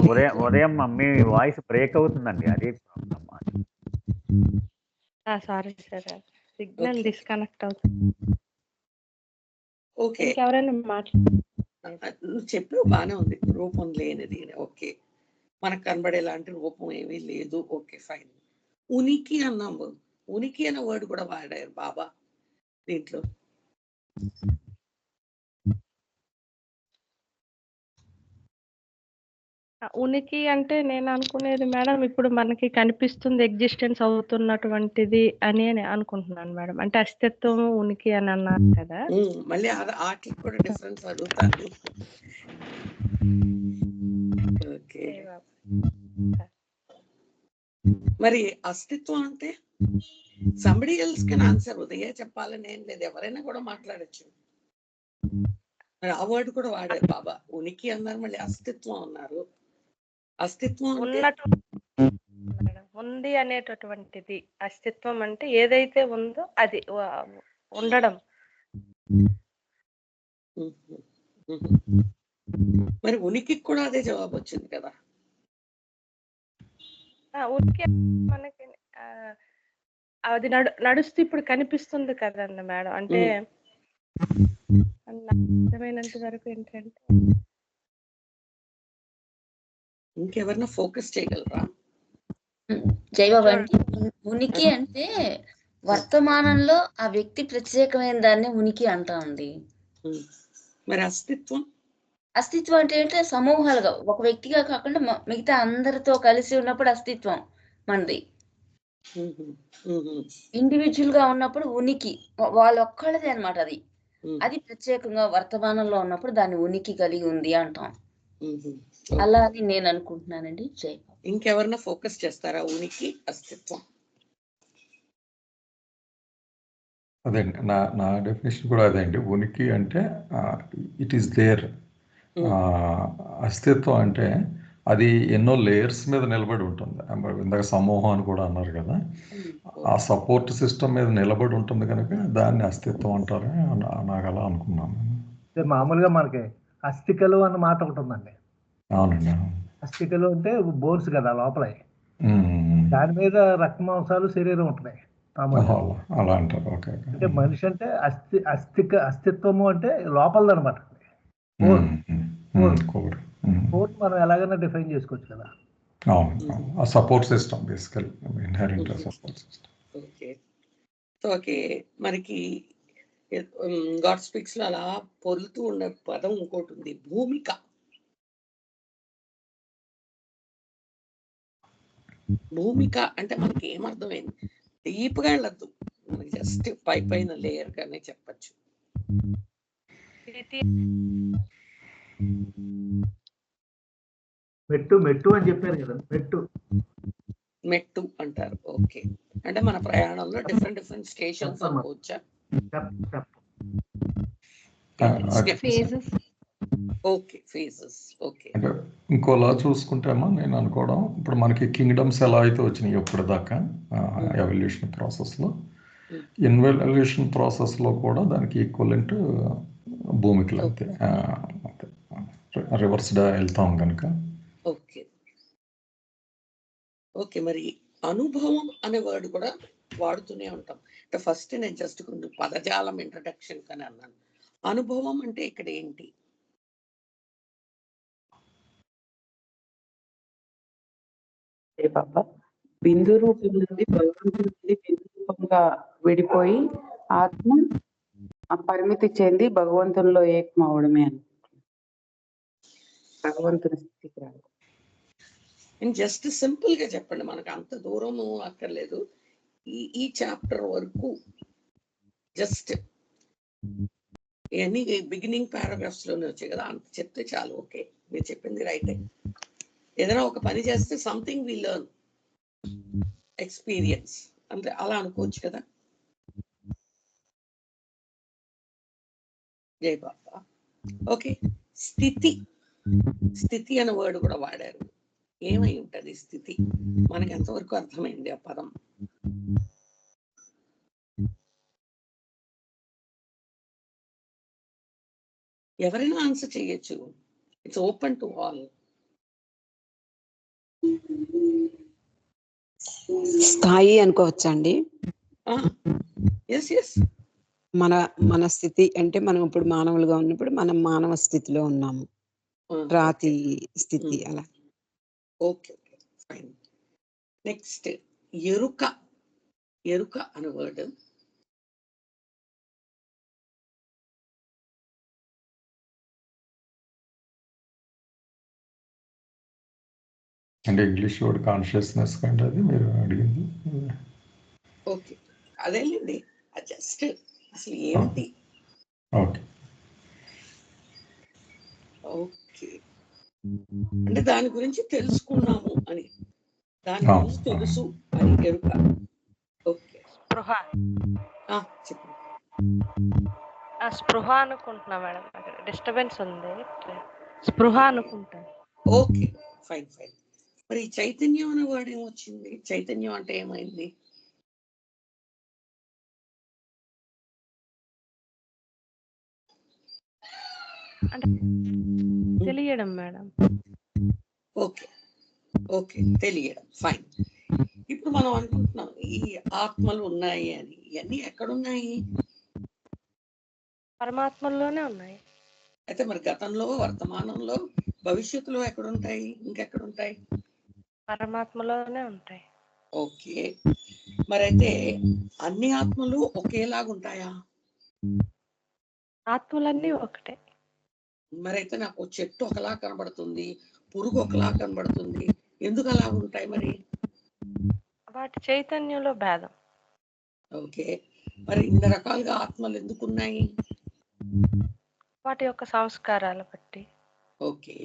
ఉదయం మీ వాయిస్ బ్రేక్ అవుతుందండి, అదే problem. Sorry sir, signal disconnect అవుతుంది. ఓకే. ఎవరైనా నువ్వు చెప్పావు, బానే ఉంది. రూపం లేనిది. ఓకే. మనకు కనబడేలాంటి రూపం ఏమీ లేదు. Okay fine. ఉనికి అన్నాము. ఉనికి అనే వర్డ్ కూడా వాడారు బాబా దీంట్లో. ఉనికి అంటే నేను అనుకునేది మేడం, ఇప్పుడు మనకి కనిపిస్తుంది, ఎగ్జిస్టెన్స్ అవుతున్నటువంటిది అని అనుకుంటున్నాను మేడం. అంటే అస్తిత్వం, ఉనికి అని అన్నారు కదా. మళ్ళీ వాటికి కూడా డిఫరెన్స్ అడుగుతాను. ఓకే. మరి అస్తిత్వం అంటే సంబడి ఎల్స్ కెన్ ఆన్సర్. ఉదయ చెప్పాలని ఏం లేదు, ఎవరైనా కూడా మాట్లాడచ్చు. మరి ఆ వర్డ్ కూడా వాడారు బాబా. ఉనికి అన్నారు, మళ్ళీ అస్తిత్వం అన్నారు. అస్తిత్వం ఉంది అనేటటువంటిది. అస్తిత్వం అంటే ఏదైతే ఉందో అది ఉండడం. మరి ఉనికి కూడా అదే జవాబు వచ్చింది కదా. ఉనికి మనకి అది నడుస్తూ ఇప్పుడు కనిపిస్తుంది కదండి మేడం. అంటే అర్థమైనంత వరకు ఏంటంటే, ఇంకెవరన్నా ఫోకస్ చేయగలరా? జయబాబు అంటే ఉనికి అంటే వర్తమానంలో ఆ వ్యక్తి ప్రత్యేకమైన దాన్ని ఉనికి అంటామండి. మరి అస్తిత్వం? అస్తిత్వం అంటే ఏంటంటే సమూహాలుగా, ఒక వ్యక్తిగా కాకుండా మిగతా అందరితో కలిసి ఉన్నప్పుడు అస్తిత్వం మనది. ఇండివిజువల్ గా ఉన్నప్పుడు ఉనికి వాళ్ళొక్కళ్ళది అనమాట. అది ప్రత్యేకంగా వర్తమానంలో ఉన్నప్పుడు దాన్ని ఉనికి కలిగి ఉంది అంటాం. అలా అని నేను అనుకుంటున్నానండి. జై. ఇంకెవరన్నా ఫోకస్ చేస్తారా ఉనికి అస్తిత్వం? అదండి నా డెఫినేషన్ కూడా అదే అండి. ఉనికి అంటే ఇట్ ఈస్ దేర్. అస్తిత్వం అంటే అది ఎన్నో లేయర్స్ మీద నిలబడి ఉంటుంది. ఇందాక సమూహం అని కూడా అన్నారు కదా, ఆ సపోర్ట్ సిస్టమ్ మీద నిలబడి ఉంటుంది కనుక దాన్ని అస్తిత్వం అంటారని నాకు అలా అనుకున్నాను. మామూలుగా మనకి అస్థికలు అన్న మాట ఒకటి ఉందండి. అవునండి. అస్థికలు అంటే బోన్స్ కదా లోపల, దాని మీద రక్త మాంసాలు శరీరం ఉంటున్నాయి. అలా అంటారు. ఓకే. అంటే మనిషి అంటే అస్తిత్వము అంటే లోపలది అనమాట. కోర్ మనం ఎలాగైనా డిఫైన్ చేసుకోవచ్చు కదా. అవును, సపోర్ట్ సిస్టమ్ బేసికల్ ఇన్హెరెంట్ సపోర్ట్ సిస్టమ్. ఓకే మనకి గాడ్ స్పీక్స్ లో అలా పొరులుతూ ఉన్న పదం ఇంకోటి ఉంది, భూమిక. భూమిక అంటే మనకి ఏమర్థమైంది? డీప్ గా వెళ్ళద్దు, మనకి జస్ట్ పైన లేయర్ గానే చెప్పచ్చు. మెట్టు అని చెప్పారు కదా, మెట్టు అంటారు. ఓకే, అంటే మన ప్రయాణంలో డిఫరెంట్ స్టేషన్స్ అనుకోవచ్చా? Okay, phases. ఓకే, అంటే ఇంకోలా చూసుకుంటేమో నేను అనుకోవడం, ఇప్పుడు మనకి కింగ్డమ్స్ ఎలా అయితే వచ్చినాయి ఇప్పుడు దాకా ఎవల్యూషన్ ప్రాసెస్లో, ఇన్వల్యూషన్ ప్రాసెస్లో కూడా దానికి ఈక్వలెంట్ భూమికలు అంతే, రివర్స్గా వెళ్తాం కనుక. ఓకే ఓకే మరి అనుభవం అనే వర్డ్ కూడా వాడుతూనే ఉంటాం. అంటే ఫస్ట్ నేను జస్ట్ కొంచెం పదజాలం ఇంట్రడక్షన్ కానీ అన్నాను. అనుభవం అంటే ఇక్కడ ఏంటి? బాబా బిందు రూపం నుండి భగవంతుడి నుండి బిందు రూపంగా విడిపోయి ఆత్మ పరిమితి చెంది భగవంతునిలో ఏకమవడమే అని భగవంతుని స్థితికి రాదు. జస్ట్ సింపుల్ గా చెప్పండి, మనకు అంత దూరము అక్కర్లేదు. ఈ చాప్టర్ వరకు జస్ట్ ఇవన్నీ బిగినింగ్ పారాగ్రాఫ్స్ లోనే వచ్చాయి కదా, అంత చెప్తే చాలు. ఓకే, మీరు చెప్పింది రైటే. ఏదైనా ఒక పని చేస్తే సంథింగ్ వి లెర్న్, ఎక్స్పీరియన్స్ అంటే అలా అనుకోవచ్చు కదా. జై బాబా. ఓకే, స్థితి అనే వర్డ్ కూడా వాడారు. ఏమై ఉంటది స్థితి? మనకి ఎంతవరకు అర్థమైంది ఆ పదం? ఎవరైనా ఆన్సర్ చేయొచ్చు, ఇట్స్ ఓపెన్ టు ఆల్. స్థాయి అనుకోవచ్చండి. మన స్థితి అంటే మనం ఇప్పుడు మానవులుగా ఉన్నప్పుడు మనం మానవ స్థితిలో ఉన్నాము, రాతి స్థితి అలా. Okay, fine. నెక్స్ట్ ఎరుక అనే వర్డ్. అంటే ఇంగ్లీష్ వర్డ్ కాన్షియస్నెస్ కంటే అది మీరు అడిగింది. ఓకే, అదేలేండి, జస్ట్ అసలు ఏమిటి? ఓకే ఓకే, అంటే దాని గురించి తెలుసుకున్నాము అని, దాని గురించి తెలుసు అని ఎరుక. ఓకే, చెప్పండి. స్పృహ అనుకుంటున్నా మేడం, డిస్టర్బెన్స్ ఉంది, స్పృహ అనుకుంటా. Okay, fine. మరి చైతన్యం అనే వర్డ్ ఏమొచ్చింది? చైతన్యం అంటే ఏమైంది? అంటే తెలియడం మేడం. ఓకే, తెలియడం. ఫైన్. ఇప్పుడు మనం అనుకుంటున్నాం ఈ ఆత్మలు ఉన్నాయి అని, ఇవన్నీ ఎక్కడున్నాయి? పరమాత్మలోనే ఉన్నాయి. అయితే మరి గతంలో, వర్తమానంలో, భవిష్యత్తులో ఎక్కడుంటాయి? ఇంకెక్కడుంటాయి? పరమాత్మలోనే ఉంటాయి. ఓకే, మరైతే అన్ని ఆత్మలు ఒకేలాగుంటాయా? ఆత్మలన్నీ ఒకటే. మరైతే నాకు చెట్టు ఒకలా కనబడుతుంది, పురుగు ఒకలా కనబడుతుంది, ఎందుకు అలా ఉంటాయి మరి? వాటి చైతన్యంలో భేదం. ఓకే, మరి ఇన్ని రకాలుగా ఆత్మలు ఎందుకు ఉన్నాయి? వాటి యొక్క సంస్కారాల బట్టి. Okay,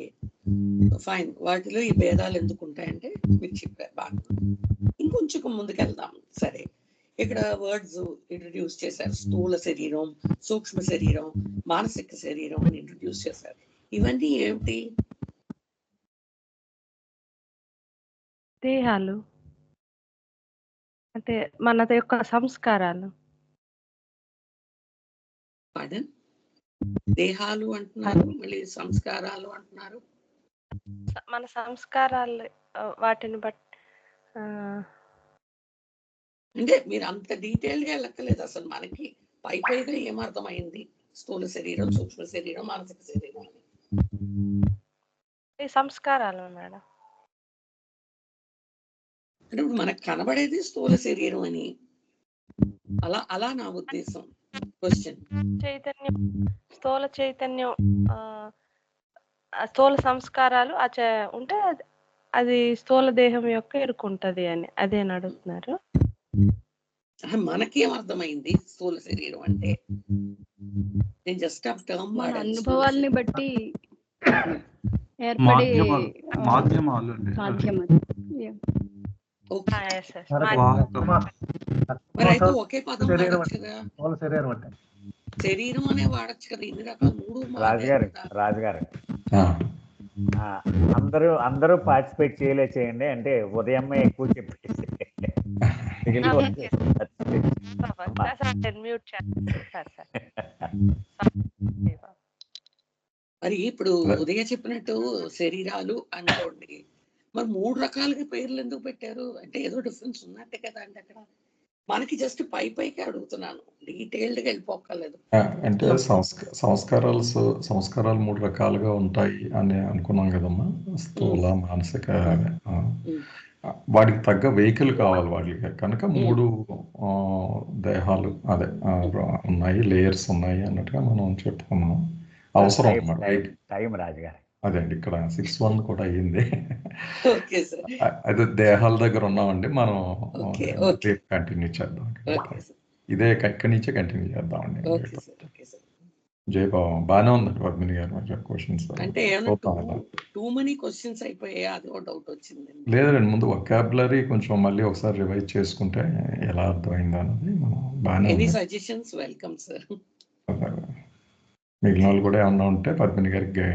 fine. వాటిలో ఈ భేదాలు ఎందుకు ఉంటాయంటే మీరు చెప్పారు బాగా. ఇంకొంచెం ముందుకెళ్దాం. సరే, ఇక్కడ వర్డ్స్ ఇంట్రడ్యూస్ చేశారు. స్థూల శరీరం, సూక్ష్మ శరీరం, మానసిక శరీరం అని ఇంట్రడ్యూస్ చేశారు. ఇవన్నీ ఏమిటి? దేహాలు అంటే మన యొక్క సంస్కారాలు. దేహాలు అంటున్నారు, మళ్ళీ సంస్కారాలు అంటున్నారు. మన సంస్కారాలు వాటిని బట్టి అంటే మీరు అంత డీటెయిల్ గా లెక్కలేదు. అసలు మనకి పైగా ఏమర్థమైంది? స్థూల శరీరం, సూక్ష్మ శరీరం, మానసిక శరీరం అని సంస్కారాలు మేడం. అంటే ఇప్పుడు మనకు కనబడేది స్థూల శరీరం అని అలా నా ఉద్దేశం. క్వశ్చన్ చైతన్యం, స్థూల చైతన్యం, స్థూల సంస్కారాలు ఉంటే అది స్థూల దేహం యొక్క ఇరుకుంటది అని అదే అడుగుతున్నారు. మనకేం అర్థమైంది స్థూల శరీరం అంటే? నేను జస్ట్ ఆ టర్మ్ అనుభవాల్ని బట్టి ఏర్పడే మాధ్యమాలు. మరి అయితే ఒకే పదం వాడచ్చు కదా, శరీరం అనే వాడచ్చు కదా. ఇన్ని రకాల మూడు. రాజుగారు అందరూ పార్టిసిపేట్ చేయండి. అంటే ఉదయం ఎక్కువ చెప్పేసి మరి ఇప్పుడు ఉదయం చెప్పినట్టు శరీరాలు అనుకోండి, మరి మూడు రకాలుగా పేర్లు ఎందుకు పెట్టారు? అంటే ఏదో డిఫరెన్స్ ఉన్నట్టే కదా. అంటే అక్కడ మనకి జస్ట్ పైకి అడుగుతున్నాను, డీటెయిల్డ్ గా వెళ్ళిపోక్కర్లేదు. అంటే సంస్కారాలు మూడు రకాలుగా ఉంటాయి అని అనుకున్నాం కదమ్మా. స్థూల, మానసిక. వాటికి తగ్గ వెహికల్ కావాలి వాళ్ళకి కనుక మూడు దేహాలు ఉన్నాయి, లేయర్స్ ఉన్నాయి అన్నట్టుగా మనం చెప్పుకున్నాం. అవసరం టైం రాజుగారు. అదే అండి, ఇక్కడ 6:1 కూడా అయ్యింది. అదే దేహాల దగ్గర ఉన్నామండి మనం. కంటిన్యూ చేద్దాం. ఇదే ఇక్కడి నుంచే కంటిన్యూ చేద్దామండి. జై బాబా. బాగానే ఉందండి పద్మిని గారు క్వశ్చన్స్. అంటే లేదండి, ముందు వొకాబులరీ కొంచెం మళ్ళీ ఒకసారి రివైజ్ చేసుకుంటే ఎలా అర్థమైంది అన్నది మనం బాగానే. మిగిలిన వాళ్ళు కూడా ఏమన్నా ఉంటే పద్మిని గారికి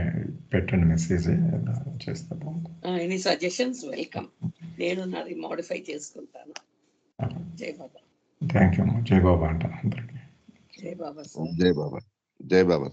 పెట్టండి, మెసేజ్ చేస్తే బాగుంటుంది. Suggestions welcome. నేను నాది మోడిఫై చేసుకుంటాను. జై బాబా. థ్యాంక్ యూ అమ్మా. జై బాబా అంటాను అందరికి. జై బాబా. జై బాబా. జై బాబా.